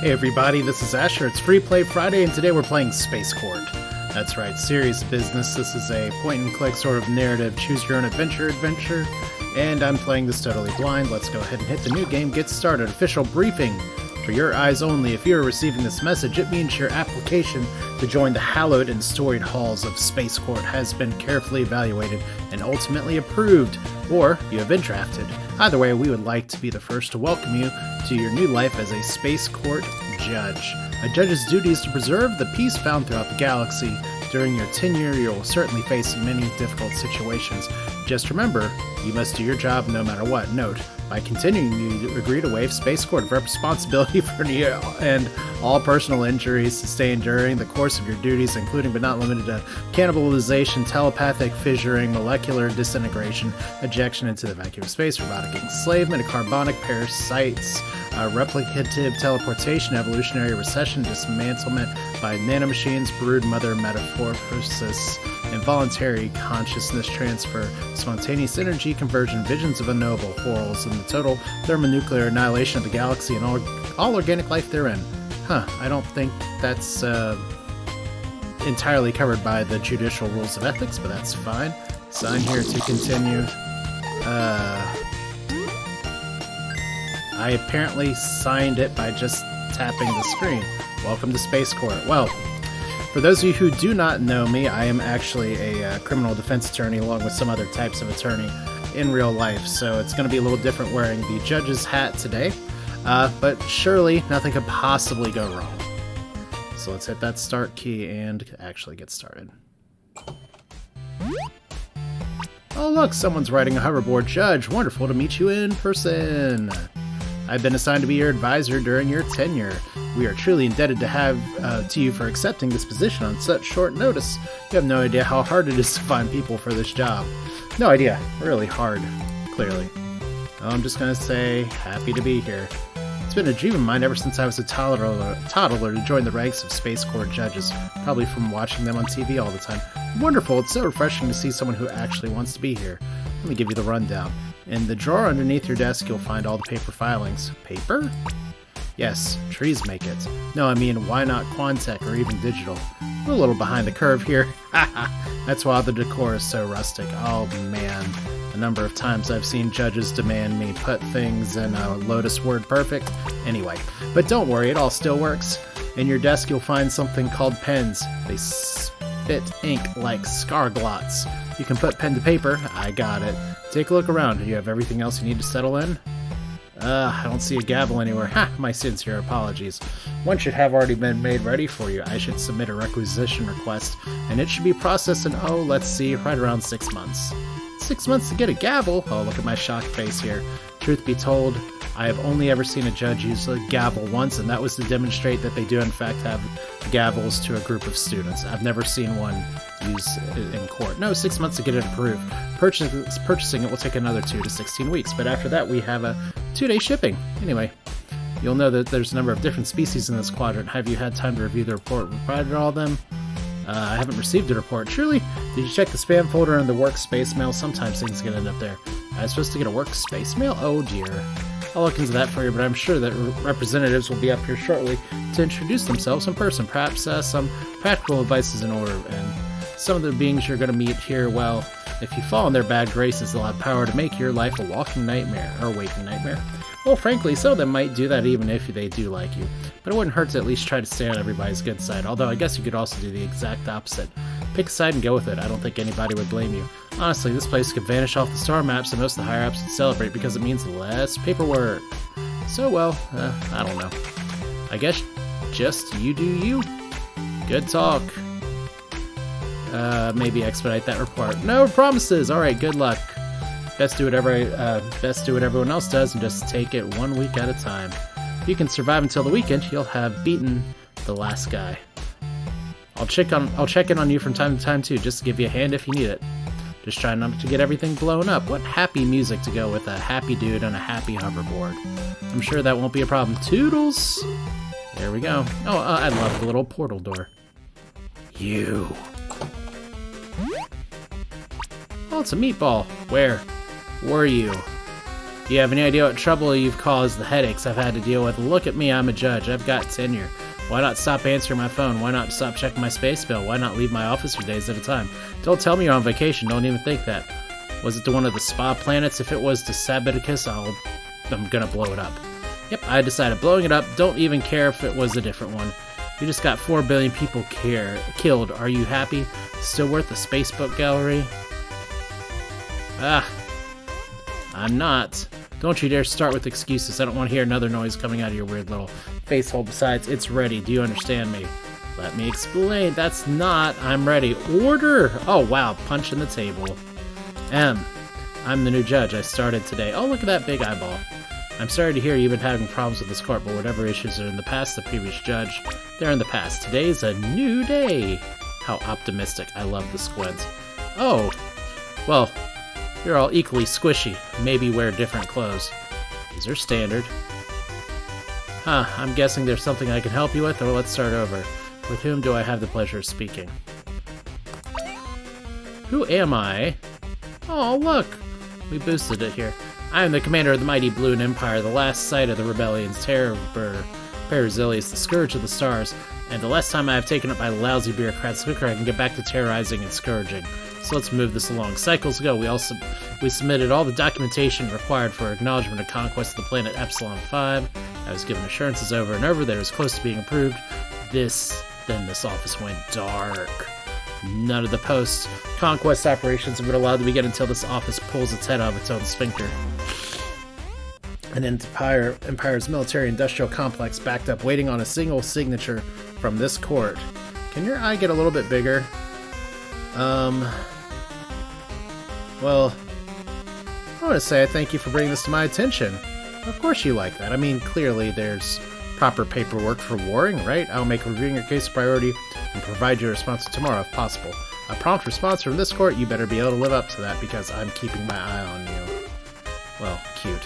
Hey everybody, this is Asher. It's Free Play Friday, and today we're playing Space Court. That's right, serious business. This is a point-and-click sort of narrative, choose-your-own-adventure, and I'm playing this totally blind. Let's go ahead and hit the new game, get started. Official briefing. For your eyes only, if you are receiving this message, it means your application to join the hallowed and storied halls of Space Court has been carefully evaluated and ultimately approved, or you have been drafted. Either way, we would like to be the first to welcome you to your new life as a Space Court judge. A judge's duty is to preserve the peace found throughout the galaxy. During your tenure, you will certainly face many difficult situations. Just remember, you must do your job no matter what. Note, by continuing, you agree to waive Space Court of responsibility for any and all personal injuries sustained during the course of your duties, including but not limited to cannibalization, telepathic fissuring, molecular disintegration, ejection into the vacuum of space, robotic enslavement, carbonic parasites, replicative teleportation, evolutionary recession, dismantlement by nanomachines, brood mother metamorphosis, involuntary consciousness transfer, spontaneous energy conversion, visions of a noble, quarrels, and the total thermonuclear annihilation of the galaxy and all organic life therein. I don't think that's entirely covered by the judicial rules of ethics, but that's fine. Sign here to continue. I apparently signed it by just tapping the screen. Welcome to Space Court. Well, for those of you who do not know me, I am actually a criminal defense attorney along with some other types of attorney in real life, so it's going to be a little different wearing the judge's hat today, but surely nothing could possibly go wrong. So let's hit that start key and actually get started. Oh look, someone's riding a hoverboard. Judge, wonderful to meet you in person. I've been assigned to be your advisor during your tenure. We are truly indebted to you for accepting this position on such short notice. You have no idea how hard it is to find people for this job. No idea. Really hard, clearly. I'm just going to say, happy to be here. It's been a dream of mine ever since I was a toddler to join the ranks of Space Court judges, probably from watching them on TV all the time. Wonderful, it's so refreshing to see someone who actually wants to be here. Let me give you the rundown. In the drawer underneath your desk, you'll find all the paper filings. Paper? Yes, trees make it. No, I mean, why not Quantech or even digital? We're a little behind the curve here. That's why the decor is so rustic. Oh man, a number of times I've seen judges demand me put things in Lotus Word Perfect. Anyway, but don't worry, it all still works. In your desk, you'll find something called pens. They spit ink like scarglots. You can put pen to paper. I got it. Take a look around. Do you have everything else you need to settle in? I don't see a gavel anywhere. Ha! My sincere apologies. One should have already been made ready for you. I should submit a requisition request, and it should be processed in, let's see, right around 6 months. 6 months to get a gavel? Oh, look at my shocked face here. Truth be told, I have only ever seen a judge use a gavel once, and that was to demonstrate that they do in fact have gavels to a group of students. I've never seen one used in court. No, 6 months to get it approved. Purchasing it will take another 2 to 16 weeks, but after that we have a 2-day shipping. Anyway, you'll know that there's a number of different species in this quadrant. Have you had time to review the report? Provided all of them? I haven't received a report. Surely, did you check the spam folder and the workspace mail? Sometimes things get end up there. I was supposed to get a workspace mail? Oh dear. I'll look into that for you, but I'm sure that representatives will be up here shortly to introduce themselves in person. Perhaps some practical advice is in order, and some of the beings you're going to meet here, well, if you fall in their bad graces, they'll have power to make your life a walking nightmare, or waking nightmare. Well, frankly, some of them might do that even if they do like you, but it wouldn't hurt to at least try to stay on everybody's good side, although I guess you could also do the exact opposite. Pick a side and go with it. I don't think anybody would blame you. Honestly, this place could vanish off the star maps and most of the higher-ups would celebrate because it means less paperwork. So, well, I don't know. I guess just you do you. Good talk. Maybe expedite that report. No promises! Alright, good luck. Best do what everyone else does and just take it 1 week at a time. If you can survive until the weekend, you'll have beaten the last guy. I'll check in on you from time to time too, just to give you a hand if you need it. Just try not to get everything blown up. What happy music to go with a happy dude on a happy hoverboard. I'm sure that won't be a problem. Toodles! There we go. Oh, I love the little portal door. You. Oh, it's a meatball. Where were you? Do you have any idea what trouble you've caused, the headaches I've had to deal with? Look at me, I'm a judge. I've got tenure. Why not stop answering my phone? Why not stop checking my space bill? Why not leave my office for days at a time? Don't tell me you're on vacation. Don't even think that. Was it to one of the spa planets? If it was to Sabaticus, I'm gonna blow it up. Yep, I decided blowing it up. Don't even care if it was a different one. You just got 4 billion people killed. Are you happy? Still worth the Spacebook Gallery? I'm not. Don't you dare start with excuses. I don't want to hear another noise coming out of your weird little face hole. Besides, it's ready. Do you understand me? Let me explain. That's not. I'm ready. Order! Oh, wow. Punch in the table. I'm the new judge. I started today. Oh, look at that big eyeball. I'm sorry to hear you've been having problems with this court, but whatever issues are in the past, the previous judge, they're in the past. Today's a new day. How optimistic. I love the squids. Oh, well, you're all equally squishy. Maybe wear different clothes. These are standard. I'm guessing there's something I can help you with, or let's start over. With whom do I have the pleasure of speaking? Who am I? Oh, look! We boosted it here. I am the commander of the mighty Bloon Empire, the last sight of the rebellion's terror, Perizilius, the scourge of the stars, and the last time I have taken up my lousy bureaucrats, the quicker I can get back to terrorizing and scourging. So let's move this along. Cycles ago, we submitted all the documentation required for acknowledgement of conquest of the planet Epsilon 5. I was given assurances over and over that it was close to being approved. Then this office went dark. None of the post-conquest operations have been allowed to begin until this office pulls its head out of its own sphincter. An Empire's military-industrial complex backed up, waiting on a single signature from this court. Can your eye get a little bit bigger? Well, I want to say I thank you for bringing this to my attention. Of course you like that. I mean, clearly there's proper paperwork for warring, right? I'll make reviewing your case a priority and provide you a response tomorrow if possible. A prompt response from this court, you better be able to live up to that because I'm keeping my eye on you. Well, cute.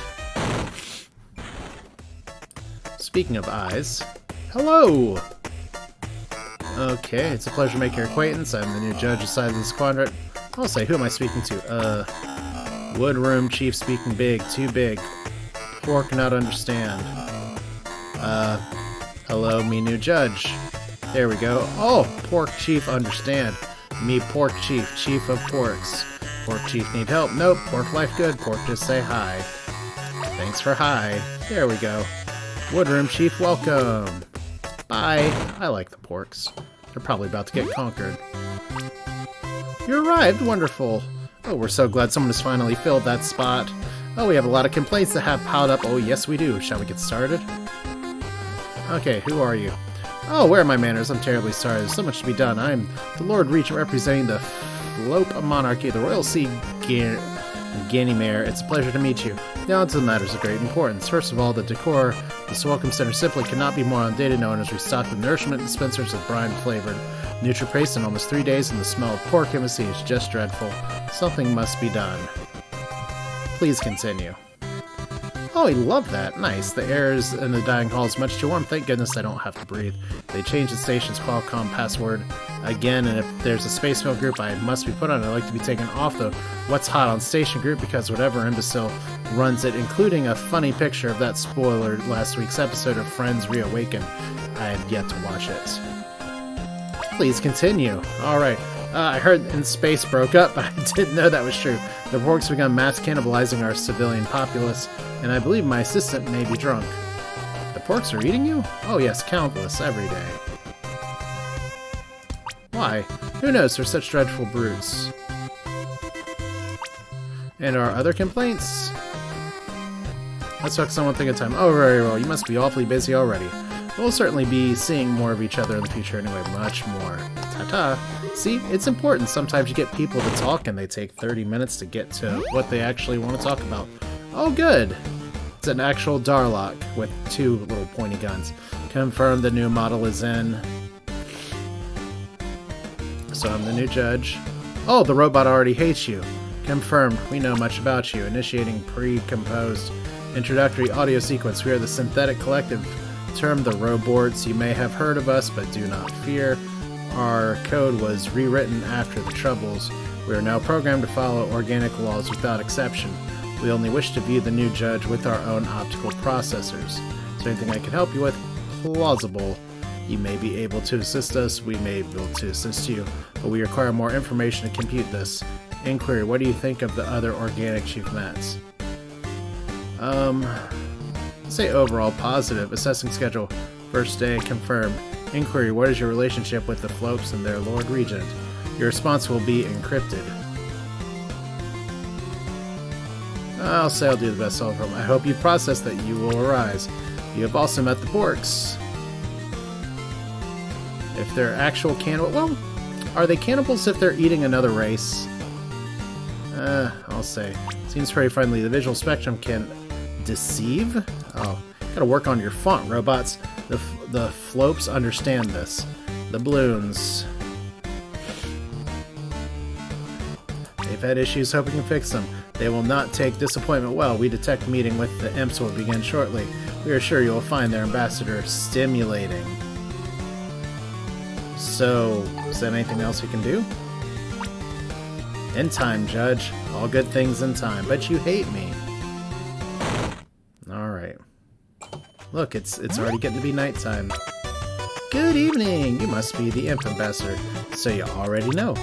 Speaking of eyes, hello! Okay, it's a pleasure to make your acquaintance. I'm the new judge assigned to this quadrant. I'll say, who am I speaking to? Woodroom Chief speaking big, too big. Pork not understand. Hello, me new judge. There we go. Oh, Pork Chief understand. Me Pork Chief, Chief of Porks. Pork Chief need help? Nope, Pork life good. Pork just say hi. Thanks for hi. There we go. Woodroom Chief, welcome. Bye. I like the Porks. They're probably about to get conquered. You arrived. Wonderful. Oh, we're so glad someone has finally filled that spot. Oh, we have a lot of complaints that have piled up. Oh, yes, we do. Shall we get started? Okay, who are you? Oh, where are my manners? I'm terribly sorry. There's so much to be done. I'm the Lord Regent representing the Flope Monarchy, the Royal Sea Ganymede. It's a pleasure to meet you. Now on to the matters of great importance. First of all, the decor. This welcome center simply cannot be more outdated. No one has restocked the nourishment dispensers with brine-flavored NutriPrace in almost 3 days, and the smell of pork embassy is just dreadful. Something must be done. Please continue. Oh, I love that. Nice. The air is in the dining hall is much too warm. Thank goodness I don't have to breathe. They changed the station's Qualcomm password again, and if there's a space mail group I must be put on, I'd like to be taken off the What's Hot on Station group because whatever imbecile runs it, including a funny picture of that spoiler last week's episode of Friends Reawakened. I have yet to watch it. Please continue. Alright. I heard in space broke up, but I didn't know that was true. The Porks begun mass cannibalizing our civilian populace, and I believe my assistant may be drunk. The Porks are eating you? Oh yes, countless, every day. Why? Who knows, they're such dreadful brutes. And our other complaints? Let's focus on one thing at a time. Oh, very well, you must be awfully busy already. We'll certainly be seeing more of each other in the future anyway, much more. Ta-ta. See, it's important. Sometimes you get people to talk and they take 30 minutes to get to what they actually want to talk about. Oh, good. It's an actual Darlock with 2 little pointy guns. Confirm the new model is in. So I'm the new judge. Oh, the robot already hates you. Confirmed. We know much about you. Initiating pre-composed introductory audio sequence. We are the Synthetic Collective, termed the Roboards. You may have heard of us, but do not fear. Our code was rewritten after the Troubles. We are now programmed to follow organic laws without exception. We only wish to view the new judge with our own optical processors. Is there anything I can help you with? Plausible. You may be able to assist us, we may be able to assist you, but we require more information to compute this. Inquiry, what do you think of the other organic Chief Mats? Say overall positive. Assessing schedule. First day, confirmed. Inquiry, what is your relationship with the Flopes and their Lord Regent? Your response will be encrypted. I'll say I'll do the best of them. I hope you process that you will arise. You have also met the Borks. If they're actual cannibals... Well, are they cannibals if they're eating another race? I'll say. Seems very friendly. The visual spectrum can deceive? Oh, gotta work on your font, robots. The Flopes understand this. The Bloons. They've had issues, hope we can fix them. They will not take disappointment well. We detect meeting with the imps will begin shortly. We are sure you will find their ambassador stimulating. So, is there anything else we can do? In time, Judge. All good things in time. But you hate me. Alright. Look, it's already getting to be nighttime. Good evening! You must be the Imp Ambassador. So you already know.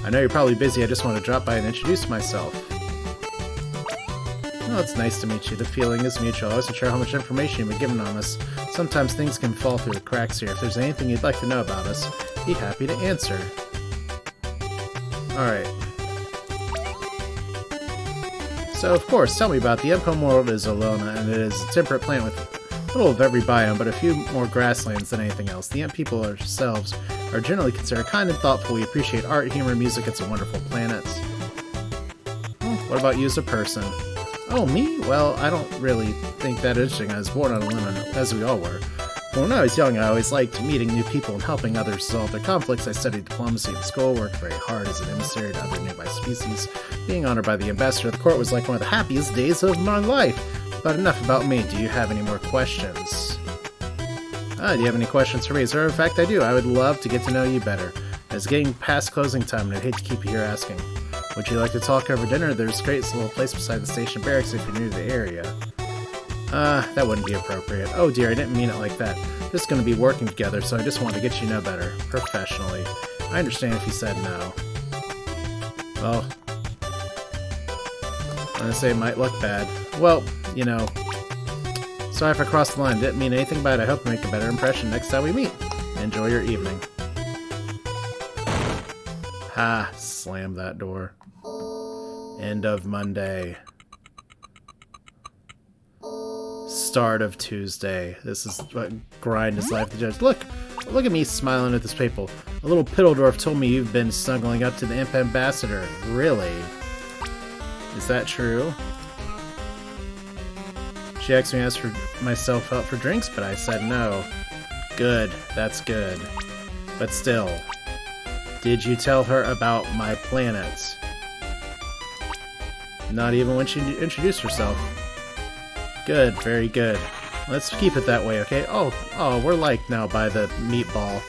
I know you're probably busy. I just want to drop by and introduce myself. Well, it's nice to meet you. The feeling is mutual. I wasn't sure how much information you've been given on us. Sometimes things can fall through the cracks here. If there's anything you'd like to know about us, be happy to answer. Alright. So, of course, tell me about the Imp homeworld is Olona, and it is a temperate planet with little of every biome, but a few more grasslands than anything else. The Imp people ourselves are generally considered kind and thoughtful. We appreciate art, humor, music. It's a wonderful planet. Well, what about you as a person? Oh, me? Well, I don't really think that interesting. I was born on Olona, as we all were. When I was young, I always liked meeting new people and helping others resolve their conflicts. I studied diplomacy at school, worked very hard as an emissary to other nearby species. Being honored by the ambassador of the court was like one of the happiest days of my life. But enough about me. Do you have any more questions? Do you have any questions for me? Sir, in fact, I do. I would love to get to know you better. It's getting past closing time, and I'd hate to keep you here asking. Would you like to talk over dinner? There's great little place beside the station barracks if you're new to the area. That wouldn't be appropriate. Oh dear, I didn't mean it like that. Just gonna be working together, so I just want to get you to know better. Professionally. I understand if you said no. Well, I'm gonna say it might look bad. Well, you know. Sorry if I crossed the line. Didn't mean anything by it. I hope to make a better impression next time we meet. Enjoy your evening. Ha! Slam that door. End of Monday. Start of Tuesday. This is what grind is life. The judge. Look at me smiling at this people. A little Piddledorf told me you've been snuggling up to the Imp Ambassador. Really? Is that true? She asked me to ask for myself out for drinks, but I said no. Good. That's good. But still. Did you tell her about my planet? Not even when she introduced herself. Good, very good. Let's keep it that way, okay? Oh, we're liked now by the meatball.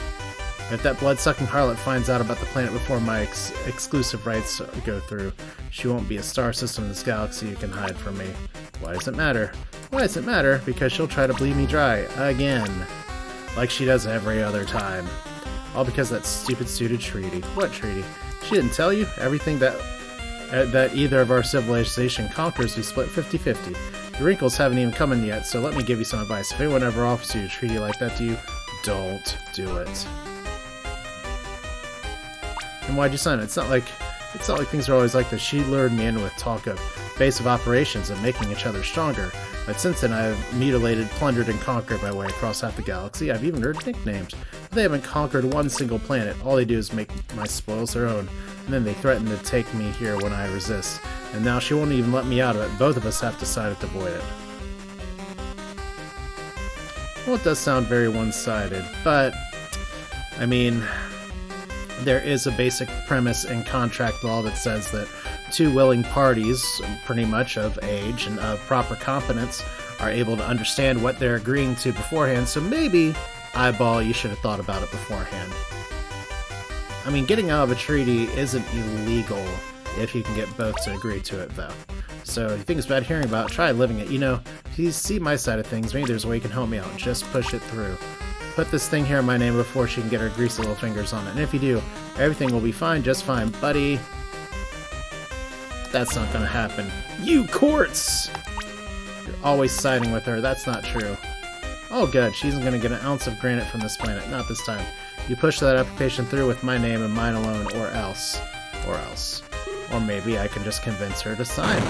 If that blood-sucking harlot finds out about the planet before my exclusive rights go through, she won't be a star system in this galaxy you can hide from me. Why does it matter? Why does it matter? Because she'll try to bleed me dry. Again. Like she does every other time. All because of that stupid treaty. What treaty? She didn't tell you? Everything that either of our civilization conquers, we split 50-50. The wrinkles haven't even come in yet, so let me give you some advice. If anyone ever offers you a treaty like that to you, don't do it. And why'd you sign it? It's not like things are always like this. She lured me in with talk of base of operations and making each other stronger. But since then, I've mutilated, plundered, and conquered my way across half the galaxy. I've even heard nicknames. They haven't conquered one single planet. All they do is make my spoils their own. And then they threaten to take me here when I resist. And now she won't even let me out of it. Both of us have decided to avoid it. Well, it does sound very one-sided, but, I mean, there is a basic premise in contract law that says that two willing parties, pretty much of age and of proper competence, are able to understand what they're agreeing to beforehand, so maybe, eyeball, you should have thought about it beforehand. I mean, getting out of a treaty isn't illegal if you can get both to agree to it, though. So, if you think it's bad hearing about, try living it. You know, if you see my side of things, maybe there's a way you can help me out. Just push it through. Put this thing here in my name before she can get her greasy little fingers on it. And if you do, everything will be fine, just fine, buddy. That's not gonna happen. You Quartz! You're always siding with her. That's not true. Oh, good. She isn't gonna get an ounce of granite from this planet. Not this time. You push that application through with my name and mine alone, or else. Or else. Or maybe I can just convince her to sign.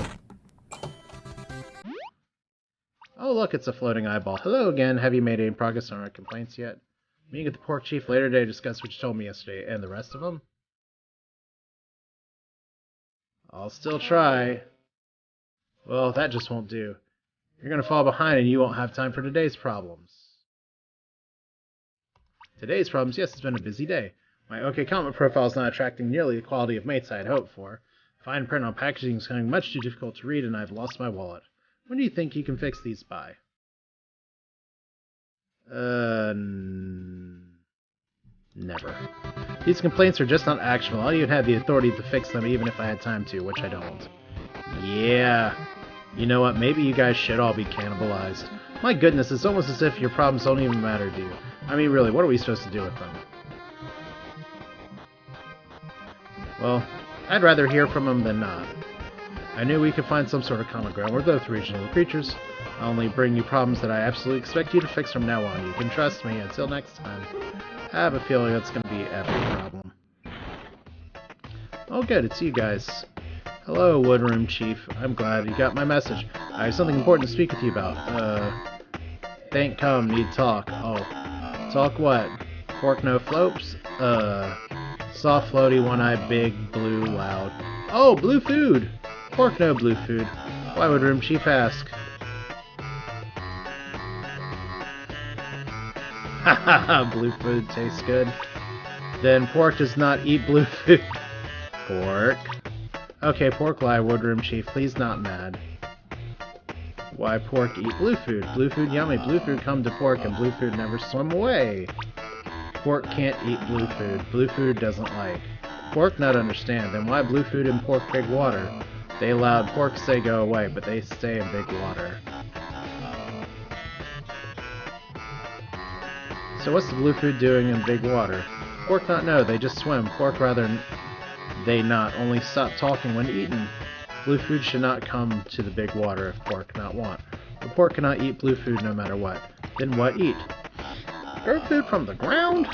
Oh, look, it's a floating eyeball. Hello again. Have you made any progress on our complaints yet? Meeting with the pork chief later today to discuss what you told me yesterday. And the rest of them? I'll still try. Well, that just won't do. You're going to fall behind and you won't have time for today's problems. Today's problems? Yes, it's been a busy day. My OK comment profile is not attracting nearly the quality of mates I had hoped for. Fine print on packaging is becoming much too difficult to read and I've lost my wallet. When do you think you can fix these by? Never. These complaints are just not actionable. I don't even have the authority to fix them even if I had time to, which I don't. Yeah. You know what? Maybe you guys should all be cannibalized. My goodness, it's almost as if your problems don't even matter to you. I mean, really, what are we supposed to do with them? Well, I'd rather hear from them than not. I knew we could find some sort of common ground. We're both regional creatures. I'll only bring you problems that I absolutely expect you to fix from now on. You can trust me. Until next time. I have a feeling that's going to be every problem. Oh good, it's you guys. Hello, Woodroom Chief. I'm glad you got my message. I have something important to speak with you about. Think come, need talk. Oh. Talk what? Pork no floats? Soft floaty, one-eyed, big, blue, loud. Oh, blue food! Pork no blue food. Why would Room Chief ask? Haha, blue food tastes good. Then pork does not eat blue food. Pork. Okay, pork lie, Woodroom Chief. Please not mad. Why pork eat blue food? Blue food yummy. Blue food come to pork and blue food never swim away. Pork can't eat blue food. Blue food doesn't like. Pork not understand. Then why blue food and pork big water? They loud pork say go away, but they stay in big water. So what's the blue food doing in big water? Pork not know, they just swim. Pork rather they not, only stop talking when eaten. Blue food should not come to the big water if pork not want. But pork cannot eat blue food no matter what. Then what eat? Grow food from the ground?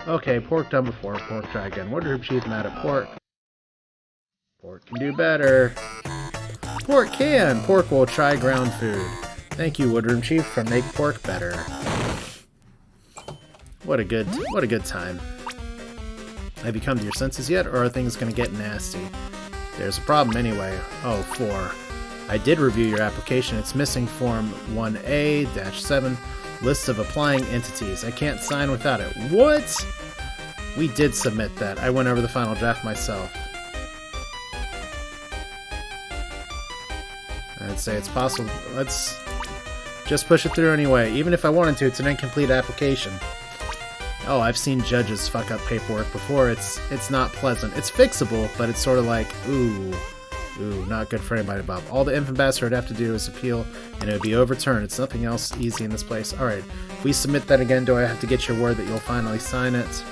Okay, pork done before, pork try again. Woodroom Chief mad at pork. Pork can do better. Pork can! Pork will try ground food. Thank you, Woodroom Chief, for make pork better. What a good time. Have you come to your senses yet, or are things gonna get nasty? There's a problem anyway. Oh, 4. I did review your application. It's missing Form 1A-7, list of applying entities. I can't sign without it. What? We did submit that. I went over the final draft myself. I'd say it's possible. Let's just push it through anyway. Even if I wanted to, it's an incomplete application. Oh, I've seen judges fuck up paperwork before. It's not pleasant. It's fixable, but it's sort of like, ooh, not good for anybody, Bob. All the infant bastard would have to do is appeal, and it would be overturned. It's nothing else easy in this place. Alright, if we submit that again, do I have to get your word that you'll finally sign it?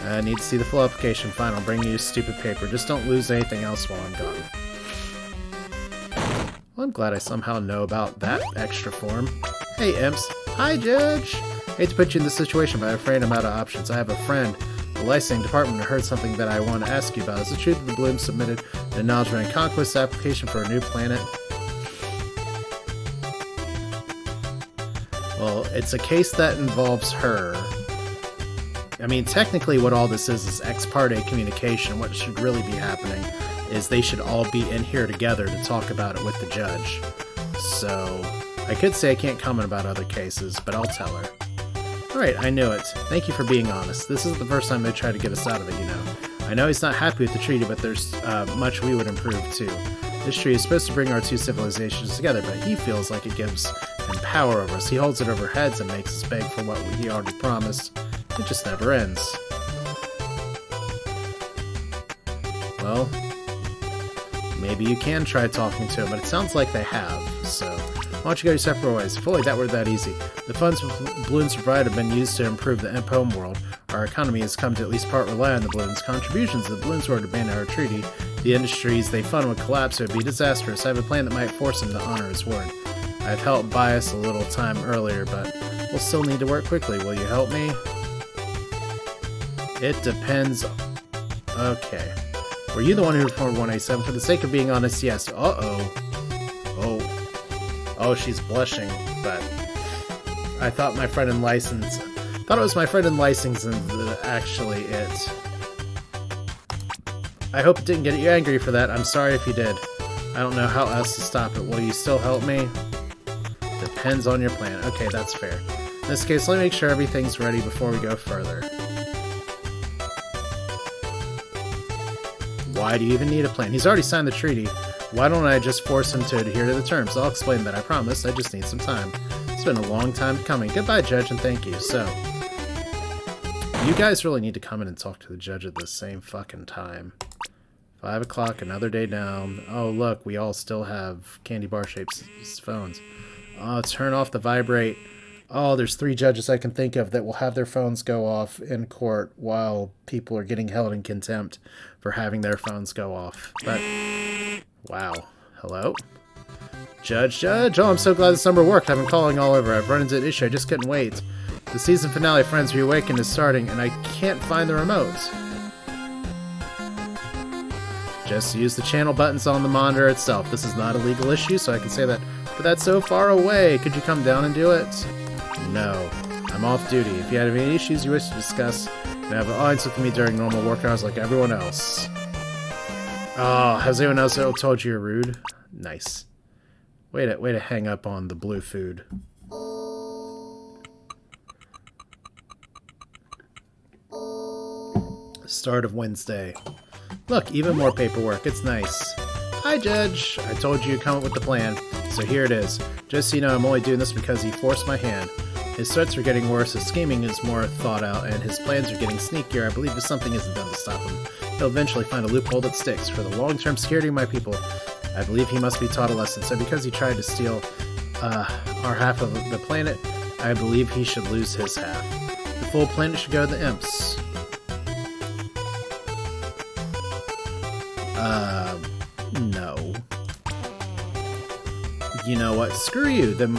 I need to see the full application. Fine, I'll bring you stupid paper. Just don't lose anything else while I'm gone. Well, I'm glad I somehow know about that extra form. Hey, imps. Hi, Judge! Hate to put you in this situation, but I'm afraid I'm out of options. I have a friend. The licensing department heard something that I want to ask you about. Is it true that the Bloom submitted an Acknowledgement and Conquest application for a new planet? Well, it's a case that involves her. I mean, technically what all this is ex parte communication. What should really be happening is they should all be in here together to talk about it with the judge. So, I could say I can't comment about other cases, but I'll tell her. Alright, I knew it. Thank you for being honest. This isn't the first time they tried to get us out of it, you know. I know he's not happy with the treaty, but there's much we would improve too. This treaty is supposed to bring our two civilizations together, but he feels like it gives him power over us. He holds it over heads and makes us beg for what he already promised. It just never ends. Well, maybe you can try talking to him, but it sounds like they have, so why don't you go your separate ways? If only that were that easy. The funds balloons provided have been used to improve the Imp home world. Our economy has come to at least part rely on the balloons. Contributions if the balloons were to abandon our treaty, the industries they fund would collapse. It would be disastrous. I have a plan that might force him to honor his word. I've helped buy us a little time earlier, but we'll still need to work quickly. Will you help me? It depends. Okay. Were you the one who reformed 187? For the sake of being honest, yes. Oh, she's blushing, but I thought my friend in license. Thought it was my friend in licensing that actually it. I hope it didn't get you angry for that. I'm sorry if you did. I don't know how else to stop it. Will you still help me? Depends on your plan. Okay, that's fair. In this case, let me make sure everything's ready before we go further. Why do you even need a plan? He's already signed the treaty. Why don't I just force him to adhere to the terms? I'll explain that, I promise. I just need some time. It's been a long time coming. Goodbye, Judge, and thank you. So, you guys really need to come in and talk to the judge at the same fucking time. 5 o'clock, another day down. Oh, look, we all still have candy bar-shaped phones. Oh, turn off the vibrate. Oh, there's 3 judges I can think of that will have their phones go off in court while people are getting held in contempt for having their phones go off. But, wow. Hello? Judge? Oh, I'm so glad this number worked. I've been calling all over. I've run into an issue. I just couldn't wait. The season finale, Friends Reawakened, is starting, and I can't find the remote. Just use the channel buttons on the monitor itself. This is not a legal issue, so I can say that. But that's so far away. Could you come down and do it? No. I'm off duty. If you have any issues you wish to discuss, you can have an audience with me during normal work hours like everyone else. Oh, has anyone else told you you're rude? Nice. Way to hang up on the blue food. Start of Wednesday. Look, even more paperwork. It's nice. Hi, Judge. I told you to come up with the plan, so here it is. Just so you know, I'm only doing this because he forced my hand. His threats are getting worse, his scheming is more thought out, and his plans are getting sneakier. I believe if something isn't done to stop him, he'll eventually find a loophole that sticks. For the long-term security of my people, I believe he must be taught a lesson. So because he tried to steal our half of the planet, I believe he should lose his half. The full planet should go to the Imps. No. You know what? Screw you. Then,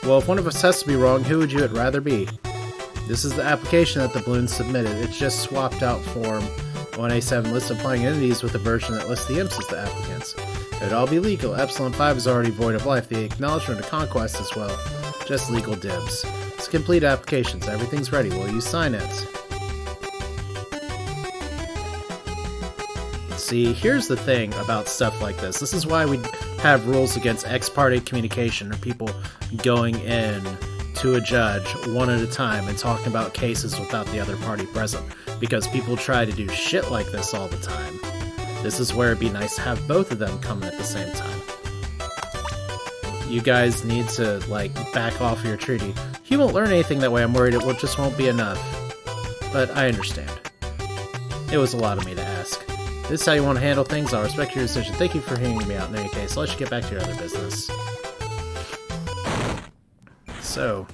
well, if one of us has to be wrong, who would you rather be? This is the application that the balloons submitted. It's just swapped out form 1A7 lists applying entities with a version that lists the Imps as the applicants. It'd all be legal. Epsilon 5 is already void of life. The acknowledgement of conquest as well. Just legal dibs. It's complete applications. Everything's ready. Will you sign it? See, here's the thing about stuff like this. This is why we have rules against ex parte communication, or people going in to a judge one at a time and talking about cases without the other party present. Because people try to do shit like this all the time. This is where it'd be nice to have both of them coming at the same time. You guys need to, like, back off your treaty. He won't learn anything that way. I'm worried it just won't be enough. But I understand. It was a lot of me to ask. This is how you want to handle things. I'll respect your decision. Thank you for hearing me out in any case. I'll let you get back to your other business. So...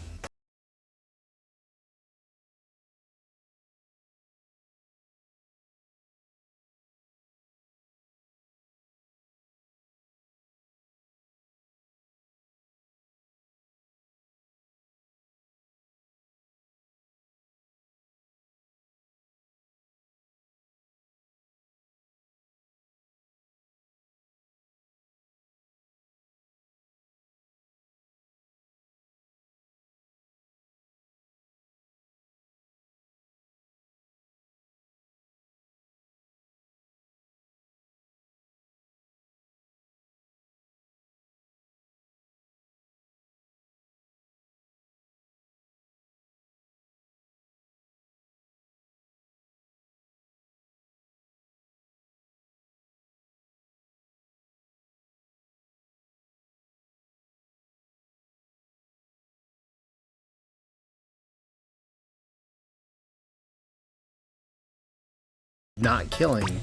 not killing.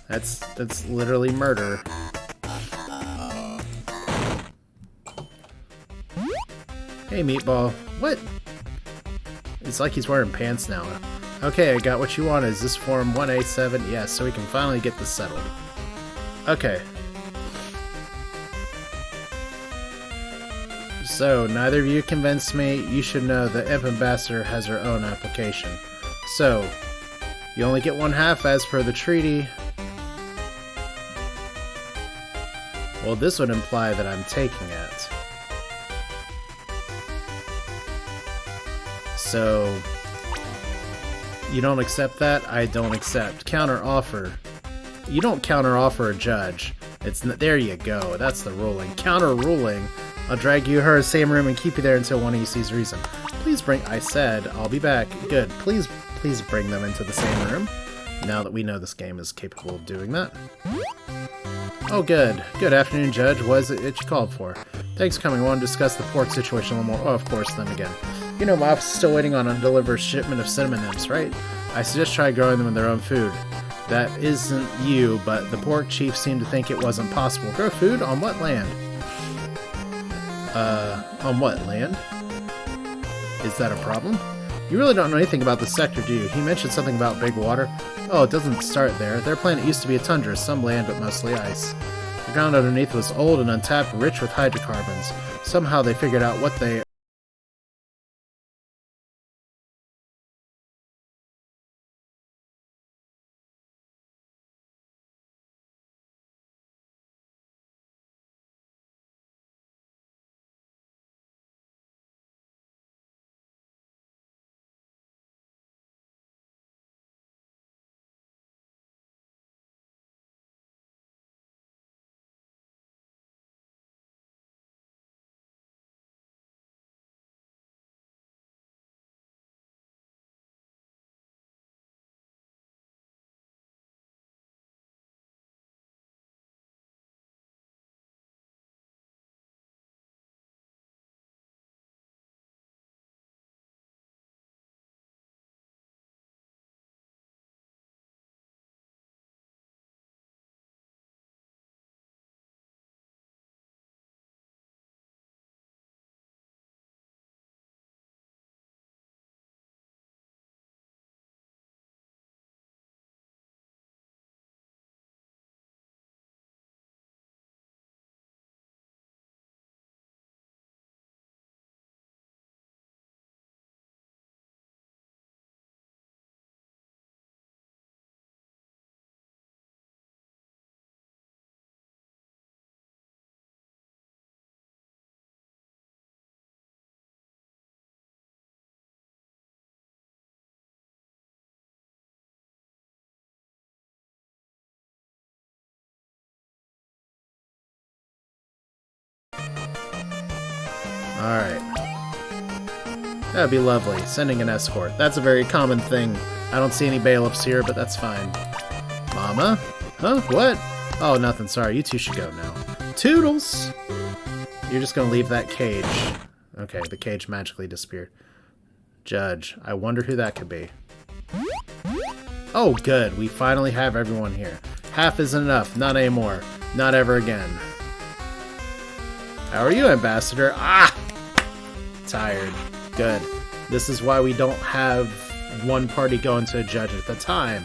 That's literally murder. Hey, Meatball. What? It's like he's wearing pants now. Okay, I got what you wanted. Is this Form 1A7? Yes, so we can finally get this settled. Okay. So, neither of you convinced me. You should know the Imp Ambassador has her own application. So, you only get one half as per the treaty. Well, this would imply that I'm taking it. So, you don't accept that? I don't accept. Counter offer. You don't counter offer a judge. There you go. That's the ruling. Counter ruling. I'll drag you her same room and keep you there until one of you sees reason. Please bring. I said I'll be back. Good. Please bring them into the same room. Now that we know this game is capable of doing that. Oh, good. Good afternoon, Judge. What is it that you called for? Thanks for coming. I want to discuss the pork situation a little more. Oh, of course, then again. You know, my office is still waiting on a delivered shipment of cinnamon nibs, right? I suggest try growing them in their own food. That isn't you, but the pork chief seemed to think it wasn't possible. Grow food? On what land? On what land? Is that a problem? You really don't know anything about the sector, do you? He mentioned something about big water. Oh, it doesn't start there. Their planet used to be a tundra, some land, but mostly ice. The ground underneath was old and untapped, rich with hydrocarbons. Somehow they figured out what they... Alright. That would be lovely. Sending an escort. That's a very common thing. I don't see any bailiffs here, but that's fine. Mama? Huh? What? Oh, nothing. Sorry. You two should go now. Toodles! You're just gonna leave that cage. Okay, the cage magically disappeared. Judge. I wonder who that could be. Oh, good. We finally have everyone here. Half isn't enough. Not anymore. Not ever again. How are you, Ambassador? Ah! Tired. Good. This is why we don't have one party going to a judge at the time.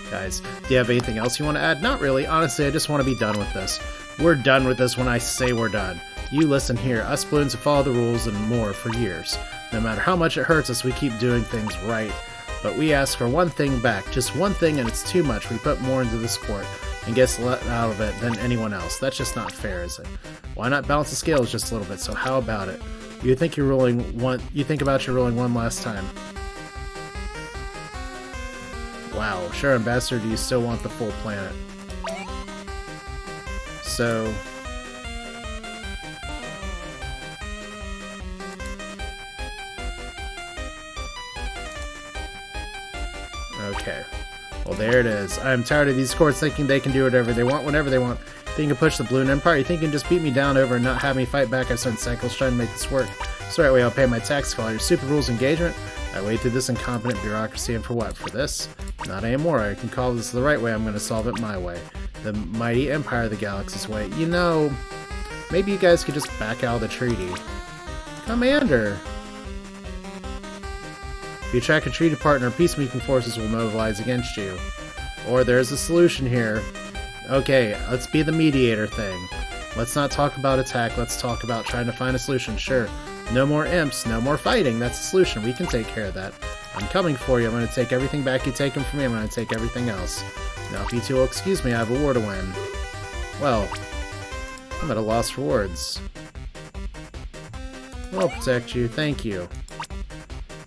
Guys, do you have anything else you want to add? Not really. Honestly, I just want to be done with this. We're done with this when I say we're done. You listen here. Us balloons have followed the rules and more for years. No matter how much it hurts us, we keep doing things right. But we ask for one thing back. Just one thing, and it's too much. We put more into this court and gets let out of it than anyone else. That's just not fair, is it? Why not balance the scales just a little bit? So how about it? You think about your ruling one last time. Wow, sure, Ambassador, do you still want the full planet? So... okay. Well, there it is. I'm tired of these courts thinking they can do whatever they want, whenever they want. Think you can push the Balloon Empire? You think you can just beat me down over and not have me fight back? I've spent cycles trying to make this work. It's the right way I'll pay my tax. Follow your stupid rules engagement. I wade through this incompetent bureaucracy, and for what? For this? Not anymore. I can call this the right way. I'm going to solve it my way. The mighty Empire of the Galaxy's way. You know, maybe you guys could just back out of the treaty. Commander! If you track a treaty partner, peacemaking forces will mobilize against you. Or there's a solution here. Okay, let's be the mediator thing. Let's not talk about attack, let's talk about trying to find a solution. Sure, no more imps, no more fighting, that's the solution. We can take care of that. I'm coming for you. I'm going to take everything back you've taken from me. I'm going to take everything else. Now, if you two will excuse me, I have a war to win. Well, I'm at a loss for words. I'll protect you. Thank you.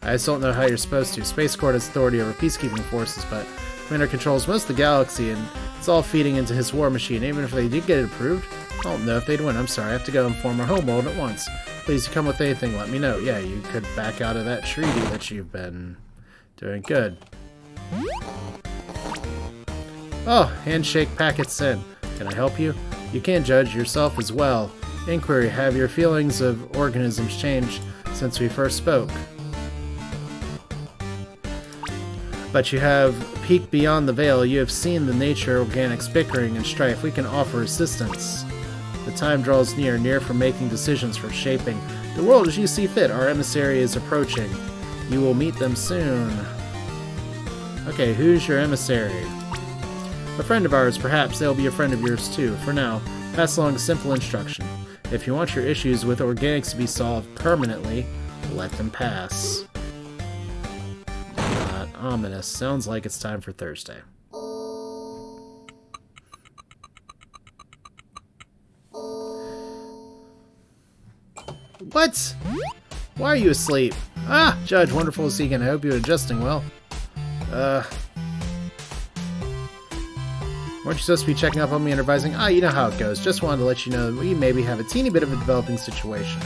I just don't know how you're supposed to. Space Court has authority over peacekeeping forces, but Commander controls most of the galaxy, and it's all feeding into his war machine. Even if they did get it approved, I don't know if they'd win. I'm sorry, I have to go inform our homeworld at once. Please, you come with anything, let me know. Yeah, you could back out of that treaty that you've been doing. Good. Oh, handshake packet sent. Can I help you? You can judge yourself as well. Inquiry, have your feelings of organisms changed since we first spoke? But you have peeked beyond the veil. You have seen the nature of organics bickering and strife. We can offer assistance. The time draws near for making decisions, for shaping the world as you see fit. Our emissary is approaching. You will meet them soon. Okay, who's your emissary? A friend of ours, perhaps they'll be a friend of yours too. For now, pass along a simple instruction. If you want your issues with organics to be solved permanently, let them pass. Not ominous. Sounds like it's time for Thursday. What? Why are you asleep? Ah, Judge, wonderful to see you again. I hope you're adjusting well. Weren't you supposed to be checking up on me and advising? Ah, you know how it goes. Just wanted to let you know that we maybe have a teeny bit of a developing situation.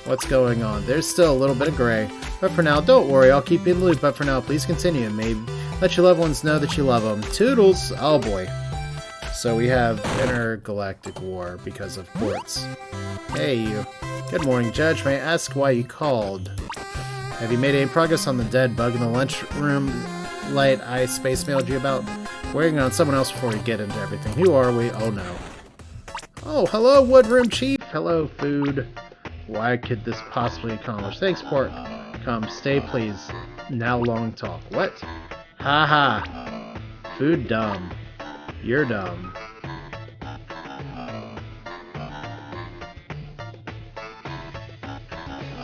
What's going on? There's still a little bit of gray. But for now, don't worry. I'll keep you in the loop. But for now, please continue and maybe let your loved ones know that you love them. Toodles! Oh boy. So we have intergalactic war because of ports. Hey, you. Good morning, Judge. May I ask why you called? Have you made any progress on the dead bug in the lunchroom light I space mailed you about? Waiting on someone else before we get into everything. Who are we? Oh no. Oh, hello, Woodroom Chief. Hello, food. Why could this possibly accomplish? Thanks, Pork. Come, stay, please. Now long talk. What? Ha ha. Food dumb. You're dumb.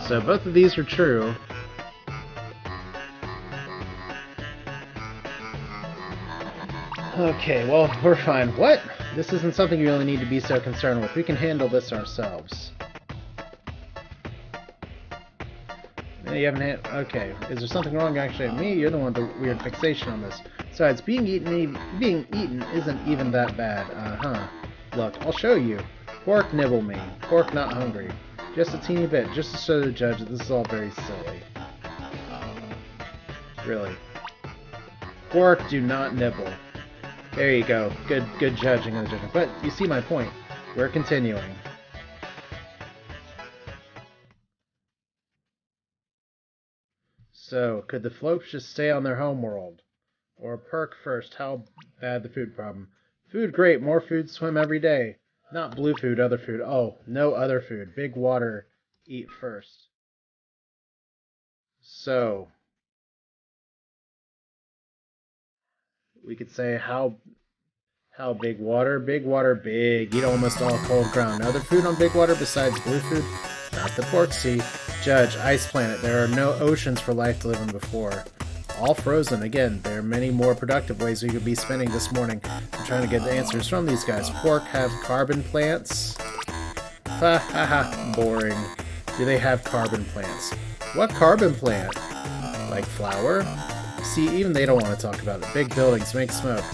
So both of these are true. Okay, well, we're fine. What? This isn't something you really need to be so concerned with. We can handle this ourselves. You haven't had... Okay, is there something wrong actually with me? You're the one with the weird fixation on this. Besides, being eaten isn't even that bad. Uh-huh. Look, I'll show you. Pork nibble me. Pork not hungry. Just a teeny bit, just to show the judge that this is all very silly. Really. Pork, do not nibble. There you go. Good judging of the judgment. But you see my point. We're continuing. So, could the Flopes just stay on their homeworld? Or Perk first? How bad the food problem? Food great. More food, swim every day. Not blue food, other food. Oh, no other food. Big water, eat first. So, we could say how big water? Big water, big. Eat almost all cold ground. Other food on big water besides blue food? Not the Pork Sea. Judge, ice planet. There are no oceans for life to live in before. All frozen. Again, there are many more productive ways we could be spending this morning. I'm trying to get the answers from these guys. Pork have carbon plants? Ha ha ha. Boring. Do they have carbon plants? What carbon plant? Like flour? See, even they don't want to talk about it. Big buildings make smoke.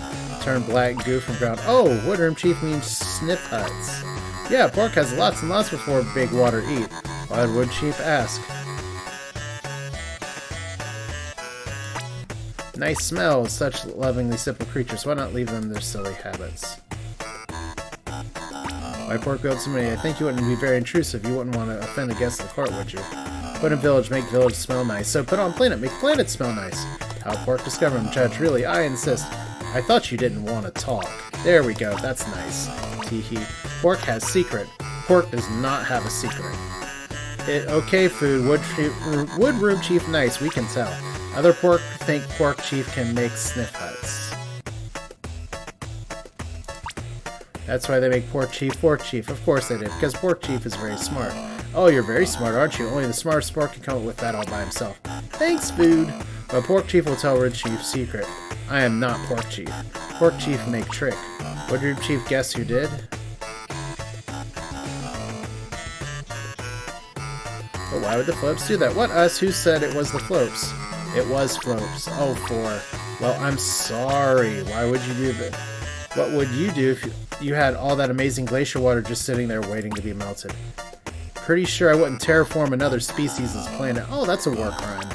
Turn black goo from ground. Oh, Woodroom Chief means sniff huts. Yeah, Pork has lots and lots before big water eat. Why would Wood Chief ask? Nice smell, such lovingly simple creatures. Why not leave them their silly habits? Why, Pork built so many, I think you wouldn't be very intrusive. You wouldn't want to offend the guests of the court, would you? Put in village, make village smell nice. So put on planet, make planet smell nice. How Pork discover him, Judge. Really, I insist. I thought you didn't want to talk. There we go, that's nice. Teehee. Pork has secret. Pork does not have a secret. Okay, food. Wood room chief nice, we can tell. Other pork think pork chief can make sniff huts. That's why they make pork chief. Of course they did, because pork chief is very smart. Oh, you're very smart, aren't you? Only the smartest pork can come up with that all by himself. Thanks, food. But pork chief will tell Wood chief secret. I am not pork chief. Pork chief make trick. Wood room chief guess who did? But why would the Flopes do that? What us? Who said it was the Flopes? It was Flopes. Oh, 4. Well, I'm sorry. Why would you do that? What would you do if you had all that amazing glacier water just sitting there waiting to be melted? Pretty sure I wouldn't terraform another species' planet. Oh, that's a war crime.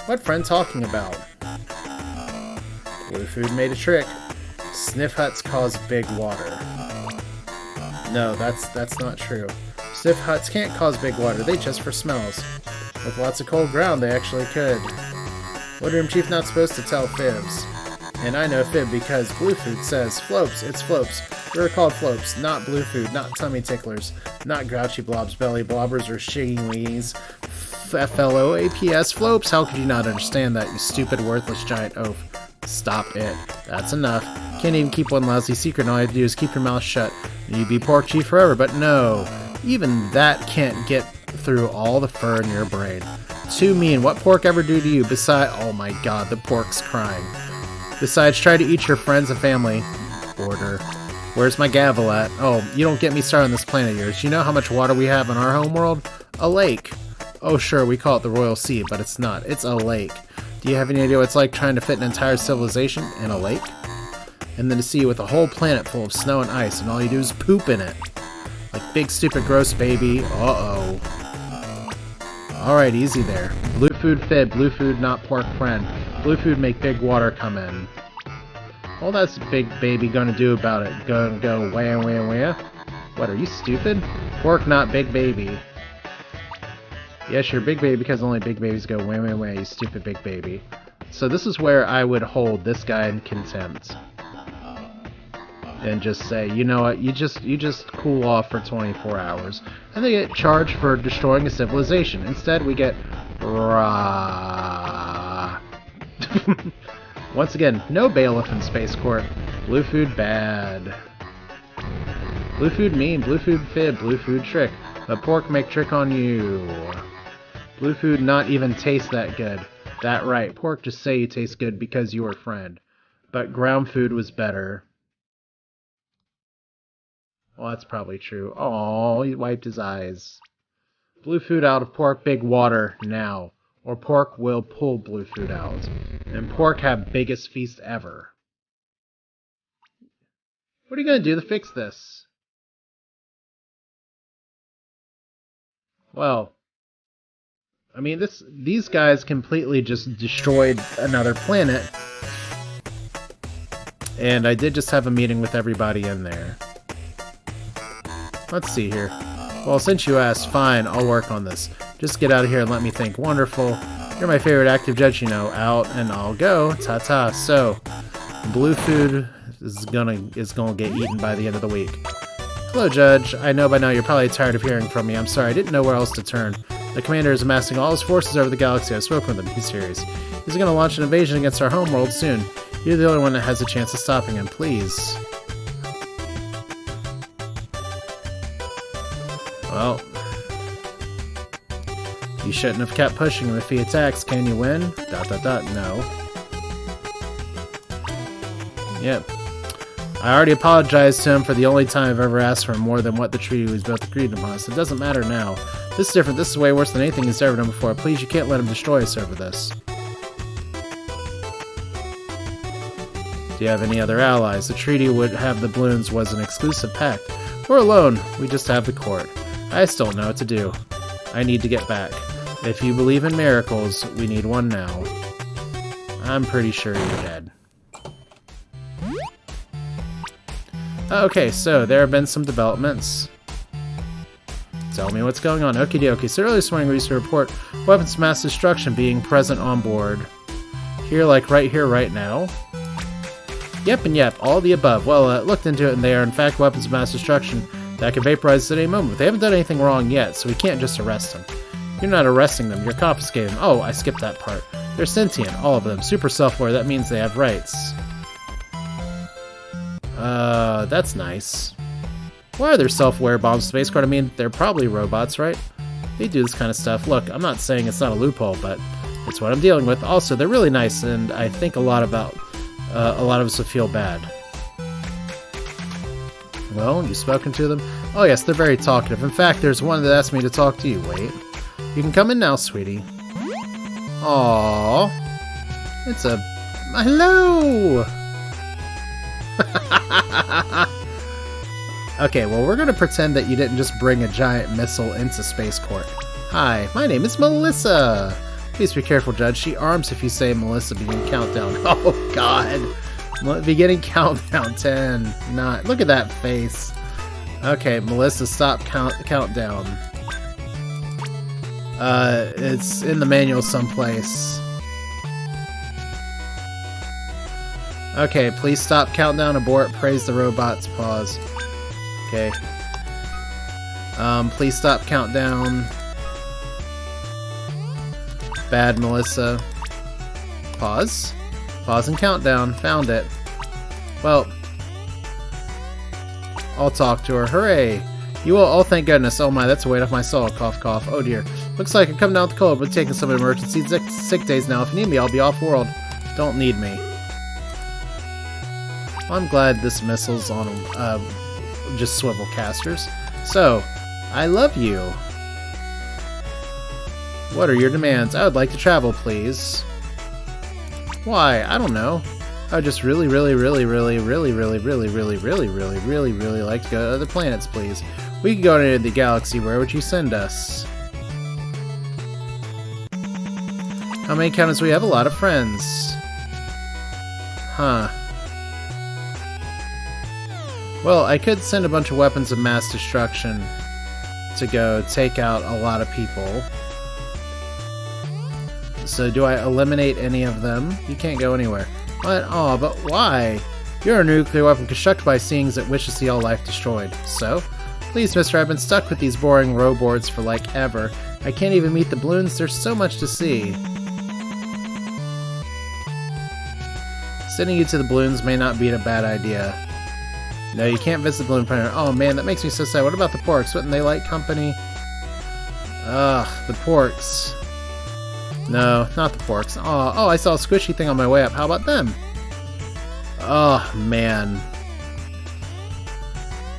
What friend talking about? Blue food made a trick. Sniff huts cause big water. No, that's not true. Sniff huts can't cause big water, they just for smells. With lots of cold ground, they actually could. Woodroom Chief not supposed to tell fibs. And I know fib because Blue Food says, Flopes, it's Flopes. We're called Flopes, not Blue Food, not tummy ticklers, not grouchy blobs, belly blobbers, or shiggy weenies. FLOAPS, Flopes, how could you not understand that, you stupid, worthless giant oaf? Stop it. That's enough. Can't even keep one lousy secret, and all you have to do is keep your mouth shut. And you'd be Pork Chief forever, but no. Even that can't get through all the fur in your brain. Too mean. What pork ever do to you besides... Oh my god, the pork's crying. Besides, try to eat your friends and family. Order. Where's my gavel at? Oh, you don't get me started on this planet of yours. You know how much water we have in our homeworld? A lake. Oh sure, we call it the Royal Sea, but it's not. It's a lake. Do you have any idea what it's like trying to fit an entire civilization in a lake? And then a sea with a whole planet full of snow and ice, and all you do is poop in it. Like big stupid gross baby. Uh-oh. Alright, easy there. Blue food fib, blue food not pork friend. Blue food make big water come in. All that's big baby gonna do about it. Gonna go wah wah wah. What, are you stupid? Pork not big baby. Yes, you're big baby because only big babies go wah wah wah, you stupid big baby. So this is where I would hold this guy in contempt. And just say, you know what, you just cool off for 24 hours. And they get charged for destroying a civilization. Instead, we get... Rah. Once again, no bailiff in Space Court. Blue food bad. Blue food mean, blue food fib, blue food trick. But pork make trick on you. Blue food not even taste that good. That right, pork just say you taste good because you were friend. But ground food was better. Well, that's probably true. Oh, he wiped his eyes. Blue food out of pork, big water, now. Or pork will pull blue food out. And pork have biggest feast ever. What are you going to do to fix this? Well, I mean, these guys completely just destroyed another planet. And I did just have a meeting with everybody in there. Let's see here. Well, since you asked, fine, I'll work on this. Just get out of here and let me think. Wonderful. You're my favorite active judge, you know. Out and I'll go. Ta-ta. So, blue food is gonna get eaten by the end of the week. Hello, Judge. I know by now you're probably tired of hearing from me. I'm sorry, I didn't know where else to turn. The commander is amassing all his forces over the galaxy. I've spoken with him. He's serious. He's gonna launch an invasion against our homeworld soon. You're the only one that has a chance of stopping him. Please. Well, you shouldn't have kept pushing him if he attacks. Can you win? ... No. Yep. I already apologized to him for the only time I've ever asked for more than what the treaty was both agreed upon, so it doesn't matter now. This is different. This is way worse than anything he's ever done before. Please, you can't let him destroy us over this. Do you have any other allies? The treaty would have the balloons was an exclusive pact. We're alone. We just have the court. I still don't know what to do. I need to get back. If you believe in miracles, we need one now. I'm pretty sure you're dead. Okay, so there have been some developments. Tell me what's going on. Okie dokie. So earlier this morning we used to report weapons of mass destruction being present on board. Here, like right here, right now. Yep and yep, all the above. Well, looked into it and they are in fact weapons of mass destruction that can vaporize at any moment. They haven't done anything wrong yet, so we can't just arrest them. You're not arresting them, you're confiscating them. Oh, I skipped that part. They're sentient, all of them. Super self-aware, that means they have rights. That's nice. Why are there self-aware bombs in Space Card? I mean, they're probably robots, right? They do this kind of stuff. Look, I'm not saying it's not a loophole, but it's what I'm dealing with. Also, they're really nice, and I think a lot of us would feel bad. Well, you've spoken to them? Oh yes, they're very talkative. In fact, there's one that asked me to talk to you. Wait. You can come in now, sweetie. Aww. It's a... Hello! Okay, well, we're gonna pretend that you didn't just bring a giant missile into Space Court. Hi, my name is Melissa. Please be careful, Judge. She arms if you say Melissa begin countdown. Oh, God. Beginning countdown. 10, 9. Look at that face. Okay, Melissa, stop countdown. It's in the manual someplace. Okay, please stop countdown. Abort. Praise the robots. Pause. Okay. Please stop countdown. Bad Melissa. Pause. Pause and countdown. Found it. Well, I'll talk to her. Hooray! You will. Oh, thank goodness. Oh my, that's a weight off my soul. Cough, cough. Oh dear. Looks like I'm coming down with the cold, but taking some emergency sick days now. If you need me, I'll be off-world. Don't need me. Well, I'm glad this missile's on just swivel casters. So, I love you. What are your demands? I would like to travel, please. Why? I don't know. I would just really like to go to other planets, please. We could go to the galaxy. Where would you send us? How many counters we have? A lot of friends. Huh. Well, I could send a bunch of weapons of mass destruction to go take out a lot of people. So do I eliminate any of them? You can't go anywhere. What? Oh, but why? You're a nuclear weapon constructed by beings that wish to see all life destroyed. So? Please, mister, I've been stuck with these boring roboards for like ever. I can't even meet the balloons. There's so much to see. Sending you to the balloons may not be a bad idea. No, you can't visit the balloon planet. Oh man, that makes me so sad. What about the porks? Wouldn't they like company? Ugh, the porks. No, not the porks. Oh, I saw a squishy thing on my way up. How about them? Oh, man.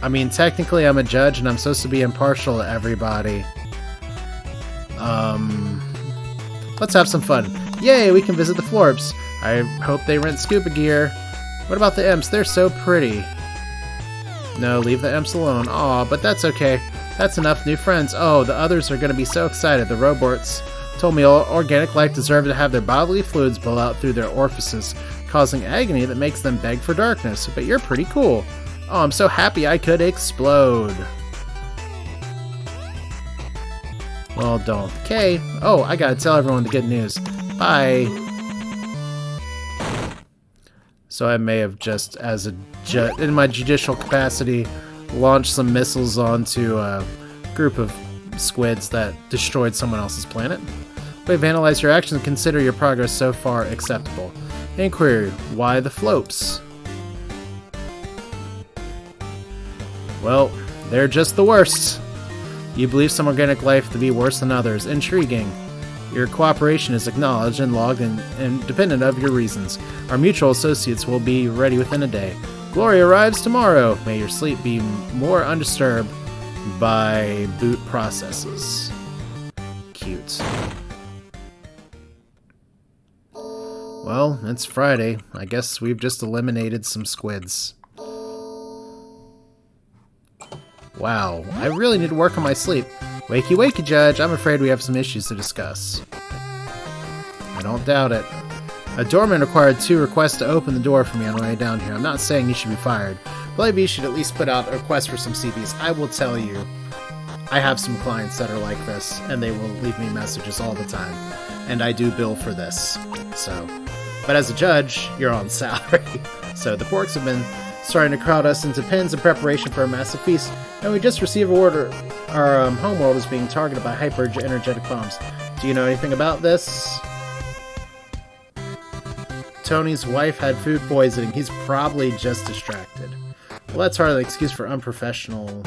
I mean, technically I'm a judge and I'm supposed to be impartial to everybody. Let's have some fun. Yay, we can visit the Florps. I hope they rent scuba gear. What about the imps? They're so pretty. No, leave the imps alone. Aw, but that's okay. That's enough new friends. Oh, the others are going to be so excited. The robots told me all organic life deserved to have their bodily fluids blow out through their orifices, causing agony that makes them beg for darkness. But you're pretty cool. Oh, I'm so happy I could explode. Well, don't. Okay. Oh, I gotta tell everyone the good news. Bye. So I may have just, as a in my judicial capacity, launched some missiles onto a group of squids that destroyed someone else's planet. We've analyzed your actions and consider your progress so far acceptable. Inquiry: why the Flopes? Well, they're just the worst. You believe some organic life to be worse than others. Intriguing. Your cooperation is acknowledged and logged and independent of your reasons. Our mutual associates will be ready within a day. Glory arrives tomorrow. May your sleep be more undisturbed by boot processes. Cute. Well, it's Friday. I guess we've just eliminated some squids. Wow, I really need to work on my sleep. Wakey, wakey, Judge. I'm afraid we have some issues to discuss. I don't doubt it. A doorman required 2 requests to open the door for me on the way down here. I'm not saying you should be fired, but Bellevue should at least put out a request for some CVs. I will tell you, I have some clients that are like this, and they will leave me messages all the time. And I do bill for this, so. But as a judge, you're on salary. So the Porks have been starting to crowd us into pens in preparation for a massive feast, and we just received a order. Our homeworld is being targeted by hyper-energetic bombs. Do you know anything about this? Tony's wife had food poisoning. He's probably just distracted. Well, that's hardly an excuse for unprofessional.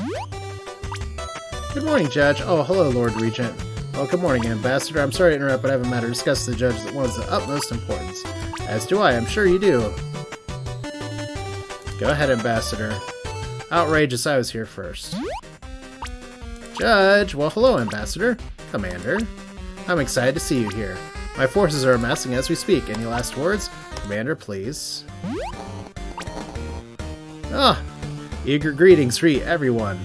Good morning, Judge. Oh, hello, Lord Regent. Oh, good morning, Ambassador. I'm sorry to interrupt, but I have a matter to discuss with the Judge that was of the utmost importance. As do I. I'm sure you do. Go ahead, Ambassador. Outrageous, I was here first. Judge! Well, hello, Ambassador. Commander. I'm excited to see you here. My forces are amassing as we speak. Any last words? Commander, please. Ah! Eager greetings for everyone.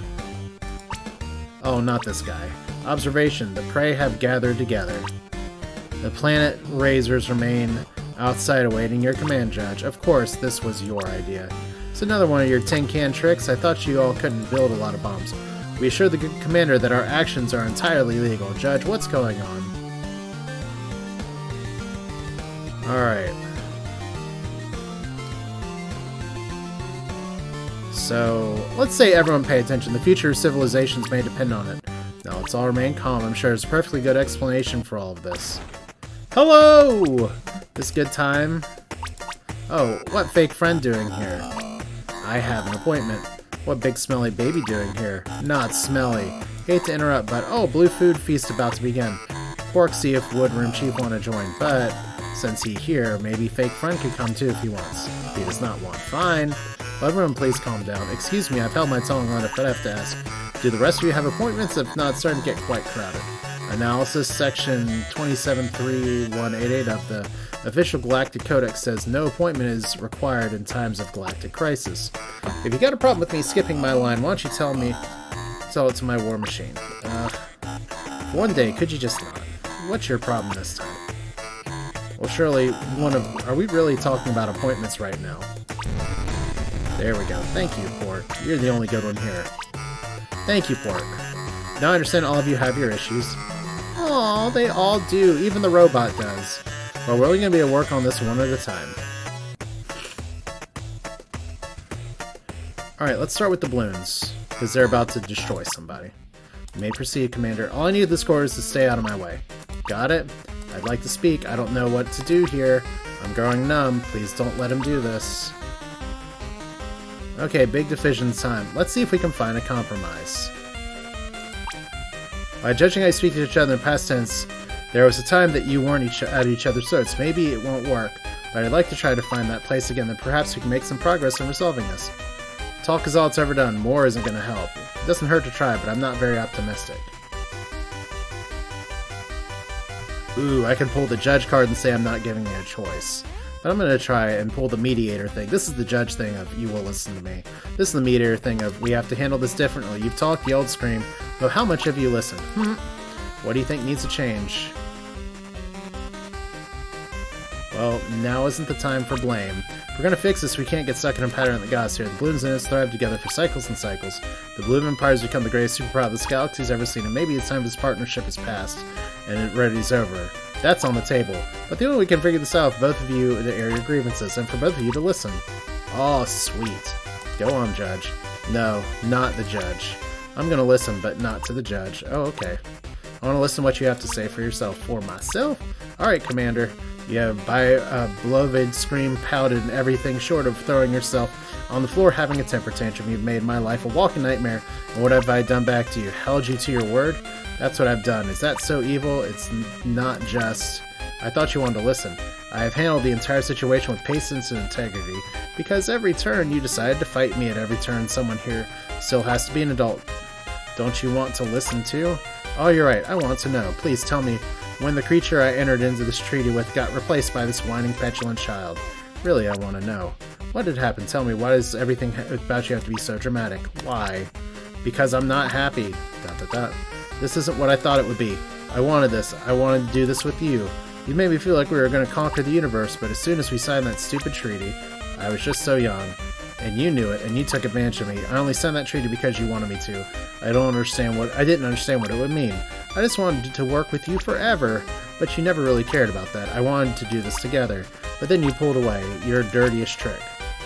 Oh, not this guy. Observation. The prey have gathered together. The planet Razors remain outside awaiting your command, Judge. Of course, this was your idea. It's another one of your tin can tricks. I thought you all couldn't build a lot of bombs. We assure the good commander that our actions are entirely legal. Judge, what's going on? Alright. So, let's say everyone pay attention. The future of civilizations may depend on it. Now, let's all remain calm. I'm sure there's a perfectly good explanation for all of this. Hello! This good time? Oh, what fake friend doing here? I have an appointment. What big smelly baby doing here? Not smelly. Hate to interrupt, but oh, blue food feast about to begin. Pork see if Woodroom Chief want to join, but since he here, maybe fake friend could come too if he wants. If he does not want, fine. Well, everyone please calm down. Excuse me, I've held my tongue on it, but I have to ask. Do the rest of you have appointments? If not, it's starting to get quite crowded. Analysis section 273188 of the official Galactic Codex says no appointment is required in times of galactic crisis. If you got a problem with me skipping my line, why don't you tell it to my war machine. One day, could you just not? What's your problem this time? Well, surely are we really talking about appointments right now? There we go. Thank you, Pork. You're the only good one here. Thank you, Pork. Now I understand all of you have your issues. Aw, they all do. Even the robot does. Well, we're only going to be able to work on this one at a time. Alright, let's start with the balloons, because they're about to destroy somebody. You may proceed, Commander. All I need this quarter is to stay out of my way. Got it? I'd like to speak. I don't know what to do here. I'm growing numb. Please don't let him do this. Okay, big division time. Let's see if we can find a compromise. By judging how you speak to each other in past tense, there was a time that you weren't at each other's throats. Maybe it won't work, but I'd like to try to find that place again, then perhaps we can make some progress in resolving this. Talk is all it's ever done. More isn't going to help. It doesn't hurt to try, but I'm not very optimistic. Ooh, I can pull the judge card and say I'm not giving you a choice. But I'm going to try and pull the mediator thing. This is the judge thing of you will listen to me. This is the mediator thing of we have to handle this differently. You've talked, yelled, screamed, but how much have you listened? What do you think needs to change? Well, now isn't the time for blame. If we're going to fix this, we can't get stuck in a pattern that got us here. The balloons and us thrive together for cycles and cycles. The Balloon Empire has become the greatest superpower this galaxy's ever seen, and maybe it's time this partnership is past and it's over. That's on the table. But the only way we can figure this out for both of you to air your grievances, and for both of you to listen. Oh, sweet. Go on, Judge. No, not the Judge. I'm gonna listen, but not to the Judge. Oh, okay. I want to listen to what you have to say for yourself. For myself? Alright, Commander. You have beloved scream, pouted, and everything short of throwing yourself on the floor having a temper tantrum. You've made my life a walking nightmare, and what have I done back to you? Held you to your word? That's what I've done. Is that so evil? It's not just... I thought you wanted to listen. I have handled the entire situation with patience and integrity, because every turn you decided to fight me at every turn. Someone here still has to be an adult. Don't you want to listen too? Oh, you're right. I want to know. Please tell me when the creature I entered into this treaty with got replaced by this whining, petulant child. Really, I want to know. What did happen? Tell me. Why does everything about you have to be so dramatic? Why? Because I'm not happy. ... This isn't what I thought it would be. I wanted this. I wanted to do this with you. You made me feel like we were going to conquer the universe, but as soon as we signed that stupid treaty, I was just so young. And you knew it, and you took advantage of me. I only signed that treaty because you wanted me to. I didn't understand what it would mean. I just wanted to work with you forever, but you never really cared about that. I wanted to do this together, but then you pulled away. Your dirtiest trick.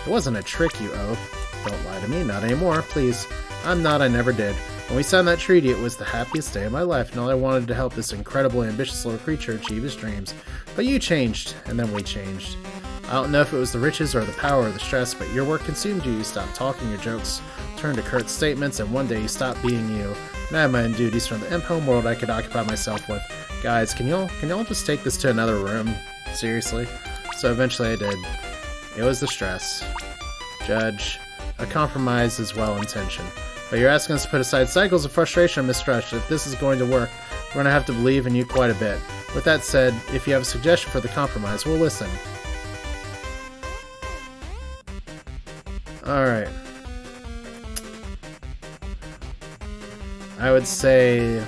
It wasn't a trick, you oaf. Don't lie to me, not anymore, please. I never did. When we signed that treaty, it was the happiest day of my life, and all I wanted to help this incredibly ambitious little creature achieve his dreams. But you changed, and then we changed. I don't know if it was the riches or the power or the stress, but your work consumed you. You stopped talking, your jokes turned to curt statements, and one day you stopped being you. And I had my own duties from the imp home world I could occupy myself with. Guys, can y'all just take this to another room? Seriously? So eventually I did. It was the stress. Judge, a compromise is well-intentioned. But you're asking us to put aside cycles of frustration and mistrust. If this is going to work, we're going to have to believe in you quite a bit. With that said, if you have a suggestion for the compromise, we'll listen. Alright. I would say,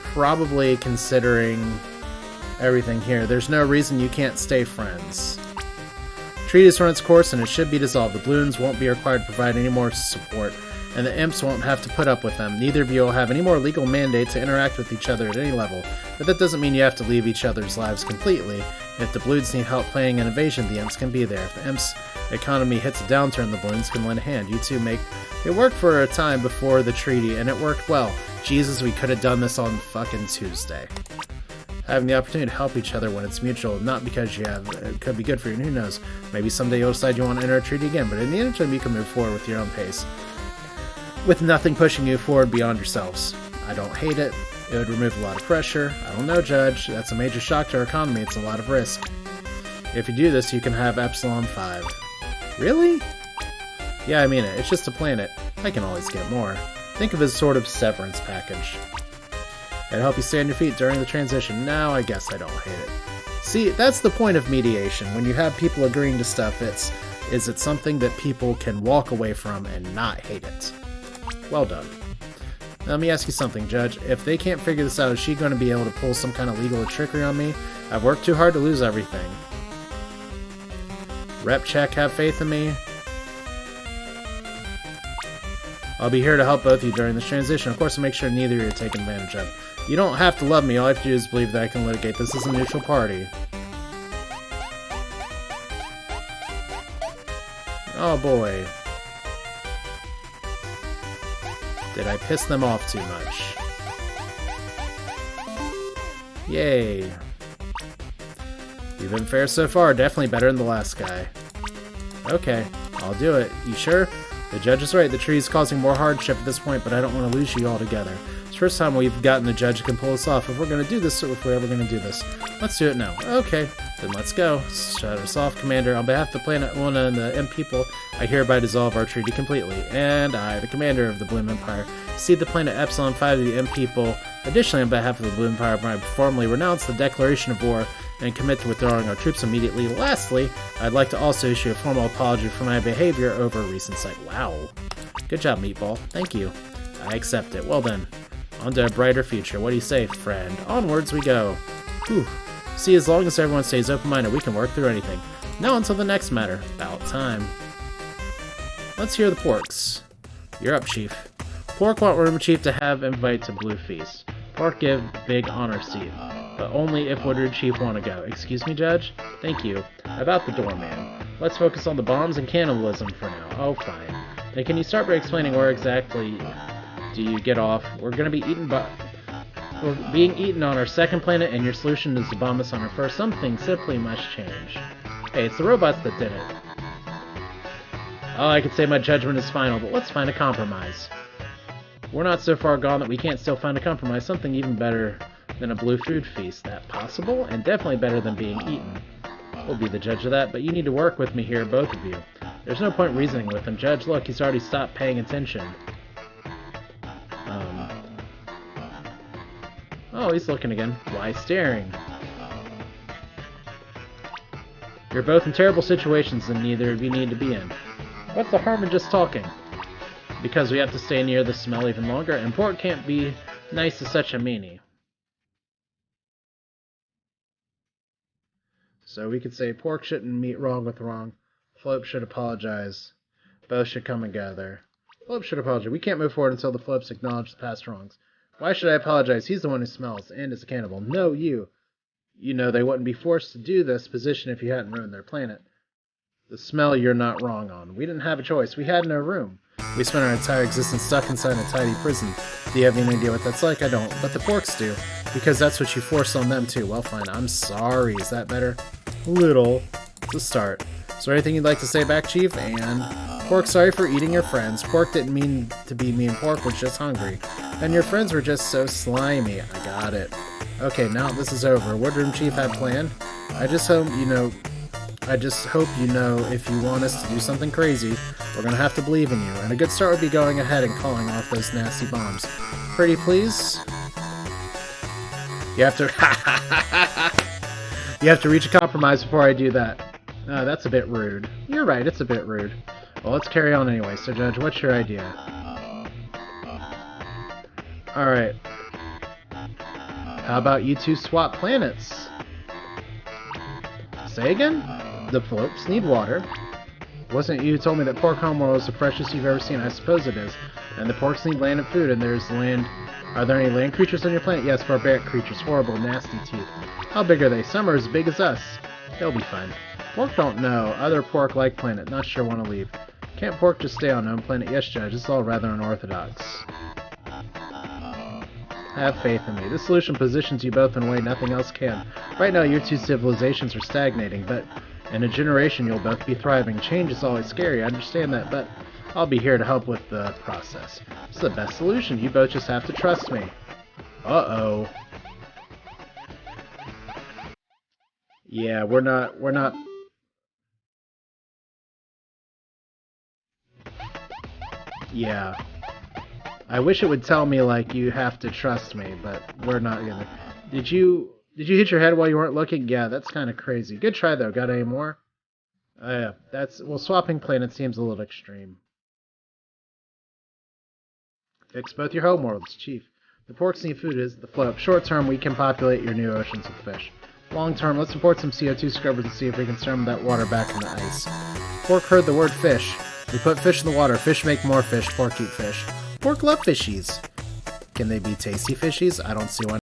probably considering everything here, there's no reason you can't stay friends. Treaty has run its course and it should be dissolved. The balloons won't be required to provide any more support, and the imps won't have to put up with them. Neither of you will have any more legal mandate to interact with each other at any level, but that doesn't mean you have to leave each other's lives completely. If the balloons need help planning an invasion, the imps can be there. If the imps' economy hits a downturn, the balloons can lend a hand. You two make it work for a time before the treaty, and it worked well. Jesus, we could have done this on fucking Tuesday. Having the opportunity to help each other when it's mutual, not because you have, it could be good for you, and who knows, maybe someday you'll decide you want to enter a treaty again, but in the interim you can move forward with your own pace, with nothing pushing you forward beyond yourselves. I don't hate it. It would remove a lot of pressure. I don't know, Judge. That's a major shock to our economy. It's a lot of risk. If you do this, you can have Epsilon 5. Really? Yeah, I mean it. It's just a planet. I can always get more. Think of it as sort of severance package. It'll help you stay on your feet during the transition. Now, I guess I don't hate it. See, that's the point of mediation. When you have people agreeing to stuff, is it something that people can walk away from and not hate it? Well done. Now, let me ask you something, Judge. If they can't figure this out, is she going to be able to pull some kind of legal trickery on me? I've worked too hard to lose everything. Rep check, have faith in me. I'll be here to help both of you during this transition. Of course, to make sure neither of you are taken advantage of. You don't have to love me. All I have to do is believe that I can litigate this as a neutral party. Oh boy. Did I piss them off too much? Yay. You've been fair so far. Definitely better than the last guy. Okay, I'll do it. You sure? The judge is right. The tree is causing more hardship at this point, but I don't want to lose you altogether. It's the first time we've gotten a judge who can pull us off. If we're going to do this, if we're ever going to do this, let's do it now. Okay, then let's go. Shut us off, Commander. On behalf of the Planet Luna and the Imp people, I hereby dissolve our treaty completely. And I, the Commander of the Bloom Empire, cede the planet Epsilon 5 to the Imp people. Additionally, on behalf of the Bloom Empire, I formally renounce the declaration of war and commit to withdrawing our troops immediately. Lastly, I'd like to also issue a formal apology for my behavior over a recent site. Wow. Good job, Meatball. Thank you. I accept it. Well then, on to a brighter future. What do you say, friend? Onwards we go. Whew. See, as long as everyone stays open-minded, we can work through anything. Now until the next matter. About time. Let's hear the Porks. You're up, Chief. Pork want Room Chief to have invite to Blue Feast. Pork give big honor seat, but only if Woodard Chief want to go. Excuse me, Judge? Thank you. About the doorman. Let's focus on the bombs and cannibalism for now. Oh, fine. Then can you start by explaining where exactly do you get off? We're being eaten on our second planet, and your solution is to bomb us on our first. Something simply must change. Hey, it's the robots that did it. Oh, I could say my judgment is final, but let's find a compromise. We're not so far gone that we can't still find a compromise. Something even better than a blue food feast. That possible? And definitely better than being eaten. We'll be the judge of that, but you need to work with me here, both of you. There's no point reasoning with him. Judge, look, he's already stopped paying attention. Oh, he's looking again. Why staring? You're both in terrible situations and neither of you need to be in. What's the harm in just talking? Because we have to stay near the smell even longer, and Pork can't be nice to such a meanie. So we could say Pork shouldn't meet wrong with wrong. Flope should apologize. Both should come and go there. Philip should apologize. We can't move forward until the Phillips acknowledge the past wrongs. Why should I apologize? He's the one who smells, and is a cannibal. No, you. You know they wouldn't be forced to do this position if you hadn't ruined their planet. The smell you're not wrong on. We didn't have a choice. We had no room. We spent our entire existence stuck inside a tidy prison. Do you have any idea what that's like? I don't. But the porks do. Because that's what you forced on them too. Well, fine. I'm sorry. Is that better? Little. It's a start. Is there anything you'd like to say back, Chief? And Pork, sorry for eating your friends. Pork didn't mean to be mean. Pork was just hungry. And your friends were just so slimy. I got it. Okay, now this is over. Woodroom Chief had planned. I just hope you know if you want us to do something crazy, we're gonna have to believe in you. And a good start would be going ahead and calling off those nasty bombs. Pretty please? You have to You have to reach a compromise before I do that. That's a bit rude. You're right, it's a bit rude. Well, let's carry on anyway. So, Judge, what's your idea? Alright. How about you two swap planets? Say again? The Phillips need water. Wasn't it you who told me that Pork Homeworld is the freshest you've ever seen? I suppose it is. And the porks need land and food, and there's land... Are there any land creatures on your planet? Yes, barbaric creatures. Horrible, nasty teeth. How big are they? Some are as big as us. They'll be fine. Pork don't know. Other pork-like planet. Not sure want to leave. Can't Pork just stay on own planet? Yes, Judge. It's all rather unorthodox. Have faith in me. This solution positions you both in a way nothing else can. Right now, your two civilizations are stagnating, but in a generation, you'll both be thriving. Change is always scary. I understand that, but I'll be here to help with the process. It's the best solution. You both just have to trust me. Uh-oh. Yeah, we're not... Yeah. I wish it would tell me, like, you have to trust me, but we're not gonna... Did you hit your head while you weren't looking? Yeah, that's kind of crazy. Good try, though. Got any more? Yeah, that's... Well, swapping planets seems a little extreme. Fix both your homeworlds, Chief. The porks need food is the float. Short term, we can populate your new oceans with fish. Long term, let's import some CO2 scrubbers and see if we can storm that water back in the ice. Pork heard the word fish. We put fish in the water. Fish make more fish. Pork eat fish. Pork love fishies. Can they be tasty fishies? I don't see why.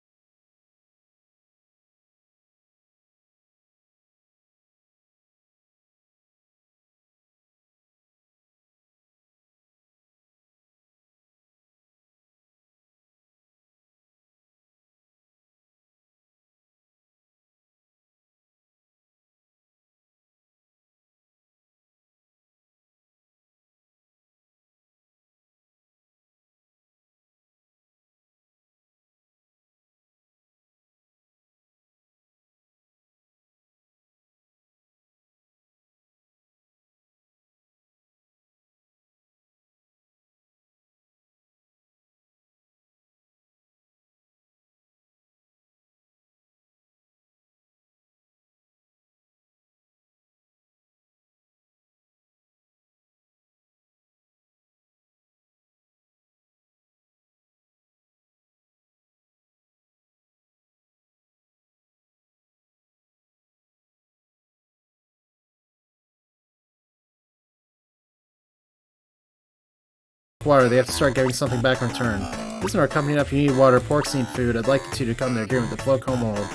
Water, they have to start getting something back in return. Isn't our company enough? You need water, porks need food. I'd like the two to come to an agreement. The Float Homeworld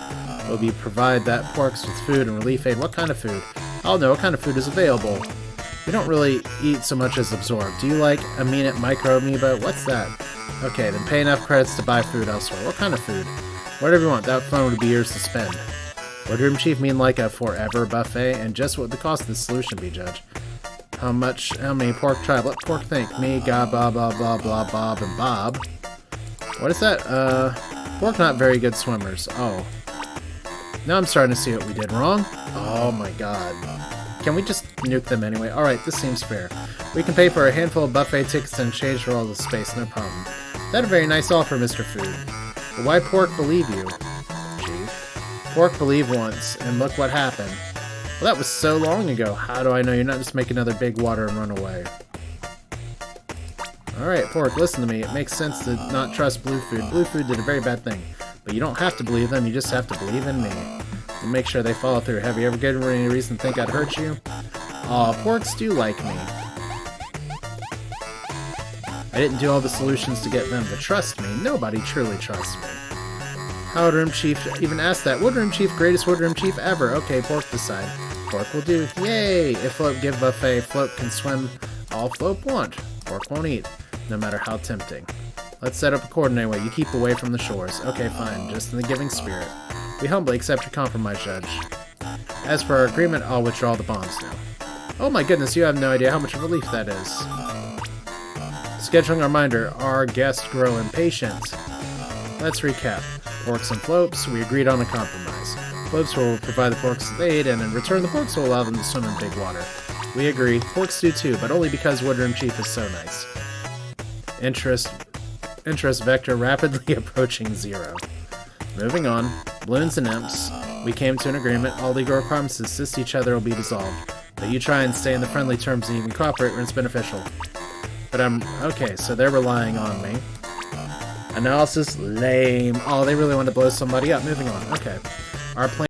will be provide that porks with food and relief aid. What kind of food? I'll know what kind of food is available. We don't really eat so much as absorb. Do you like Aminate Micro Amoeba? What's that? Okay, then pay enough credits to buy food elsewhere. What kind of food? Whatever you want. That fun would be yours to spend. Woodroom Chief mean like a forever buffet? And just what would the cost of the solution be, Judge? How many pork tribe? Let Pork think. Me, God, blah, blah, blah, blah, Bob, and Bob. What is that? Pork not very good swimmers. Oh. Now I'm starting to see what we did wrong. Oh my god. Can we just nuke them anyway? Alright, this seems fair. We can pay for a handful of buffet tickets in exchange for all the space, no problem. That's a very nice offer, Mr. Food. But why Pork believe you? Chief. Pork believed once, and look what happened. Well, that was so long ago. How do I know you're not just making another big water and run away? Alright, Pork, listen to me. It makes sense to not trust Blue Food. Blue Food did a very bad thing. But you don't have to believe them, you just have to believe in me. And make sure they follow through. Have you ever given me any reason to think I'd hurt you? Aw, Porks do like me. I didn't do all the solutions to get them to trust me. Nobody truly trusts me. How would Room Chief even ask that? Woodroom Chief, greatest Woodroom Chief ever. Okay, Pork decide. Pork will do. Yay! If Float give buffet, Float can swim all Float want. Pork won't eat, no matter how tempting. Let's set up a cordon anyway. You keep away from the shores. Okay, fine. Just in the giving spirit. We humbly accept your compromise, Judge. As for our agreement, I'll withdraw the bonds now. Oh my goodness, you have no idea how much of a relief that is. Scheduling a reminder. Our guests grow impatient. Let's recap. Porks and Floats, we agreed on a compromise. Floats will provide the Porks with aid, and in return the Porks will allow them to swim in big water. We agree. Porks do too, but only because Woodroom Chief is so nice. Interest vector rapidly approaching 0. Moving on. Balloons and Imps. We came to an agreement. All legal requirements to assist each other will be dissolved. But you try and stay in the friendly terms and even cooperate when it's beneficial. But okay, so they're relying on me. Analysis, lame. Oh, they really want to blow somebody up. Moving on. Okay. Our plan.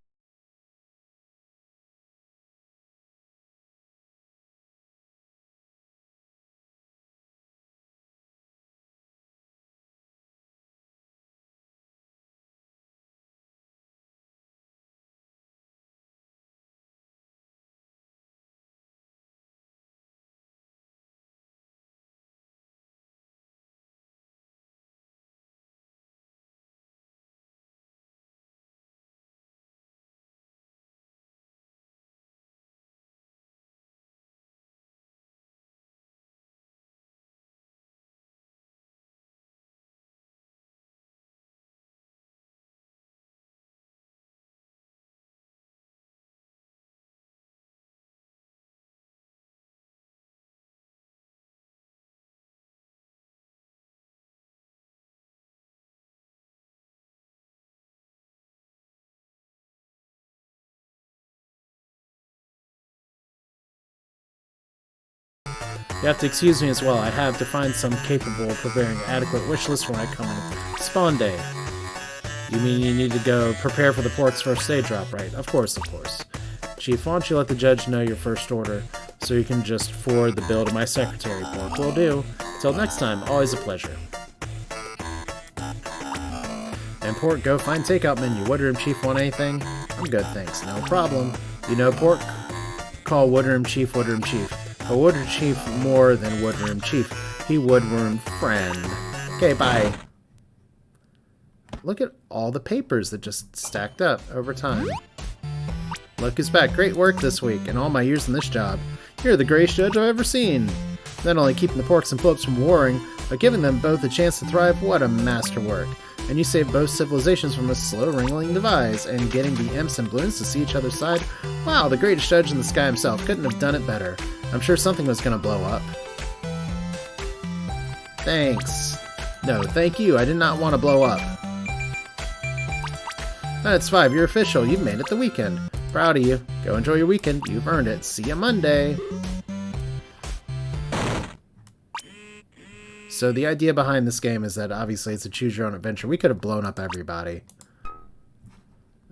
You have to excuse me as well. I have to find some capable of preparing adequate wish list when I come in. Spawn day. You mean you need to go prepare for the Pork's first aid drop, right? Of course, of course. Chief, why don't you let the judge know your first order so you can just forward the bill to my secretary? Pork will do. Till next time, always a pleasure. And Pork, go find takeout menu. Woodroom Chief want anything? I'm good, thanks. No problem. You know, Pork, call Woodroom Chief Woodroom Chief. A Woodroom Chief more than Woodroom Chief. He Woodroom friend. Okay, bye. Look at all the papers that just stacked up over time. Look who's back. Great work this week, and all my years in this job. You're the greatest judge I've ever seen. Not only keeping the Porks and Floats from warring, but giving them both a chance to thrive. What a masterwork. And you saved both civilizations from a slow wrangling device, and getting the Imps and Balloons to see each other's side. Wow, the greatest judge in the sky himself couldn't have done it better. I'm sure something was gonna blow up. Thanks. No, thank you. I did not want to blow up. That's 5. You're official. You've made it the weekend. Proud of you. Go enjoy your weekend. You've earned it. See you Monday. So the idea behind this game is that obviously it's a choose your own adventure. We could have blown up everybody.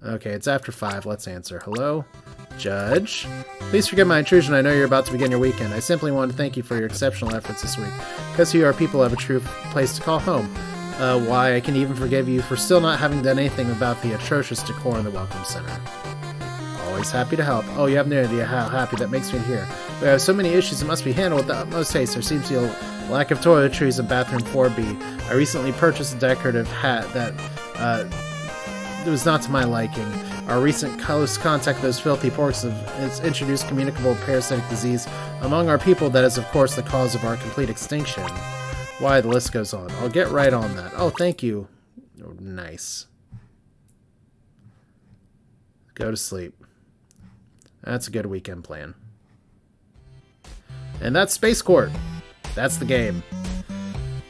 Okay, it's after 5. Let's answer. Hello? Judge? Please forgive my intrusion. I know you're about to begin your weekend. I simply want to thank you for your exceptional efforts this week. Because you are people have a true place to call home. Why, I can even forgive you for still not having done anything about the atrocious decor in the Welcome Center. Always happy to help. Oh, you have no idea how happy that makes me to hear. We have so many issues that must be handled with the utmost haste. There seems to be a lack of toiletries in bathroom 4B. I recently purchased a decorative hat that was not to my liking. Our recent close contact with those filthy porks has introduced communicable parasitic disease among our people that is, of course, the cause of our complete extinction. Why, the list goes on. I'll get right on that. Oh, thank you. Oh, nice. Go to sleep. That's a good weekend plan. And that's Space Court. That's the game.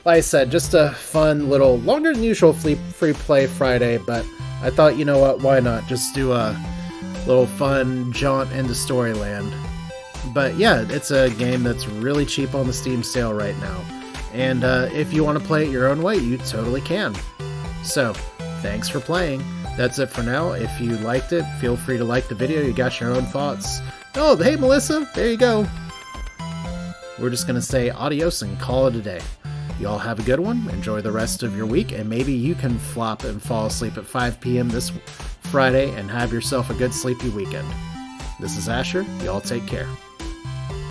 Like I said, just a fun little, longer than usual free play Friday, but I thought, you know what, why not? Just do a little fun jaunt into Storyland. But yeah, it's a game that's really cheap on the Steam sale right now. And if you want to play it your own way, you totally can. So, thanks for playing. That's it for now. If you liked it, feel free to like the video. You got your own thoughts. Oh, hey Melissa, there you go. We're just going to say adios and call it a day. Y'all have a good one. Enjoy the rest of your week, and maybe you can flop and fall asleep at 5 p.m. this Friday and have yourself a good sleepy weekend. This is Asher. Y'all take care.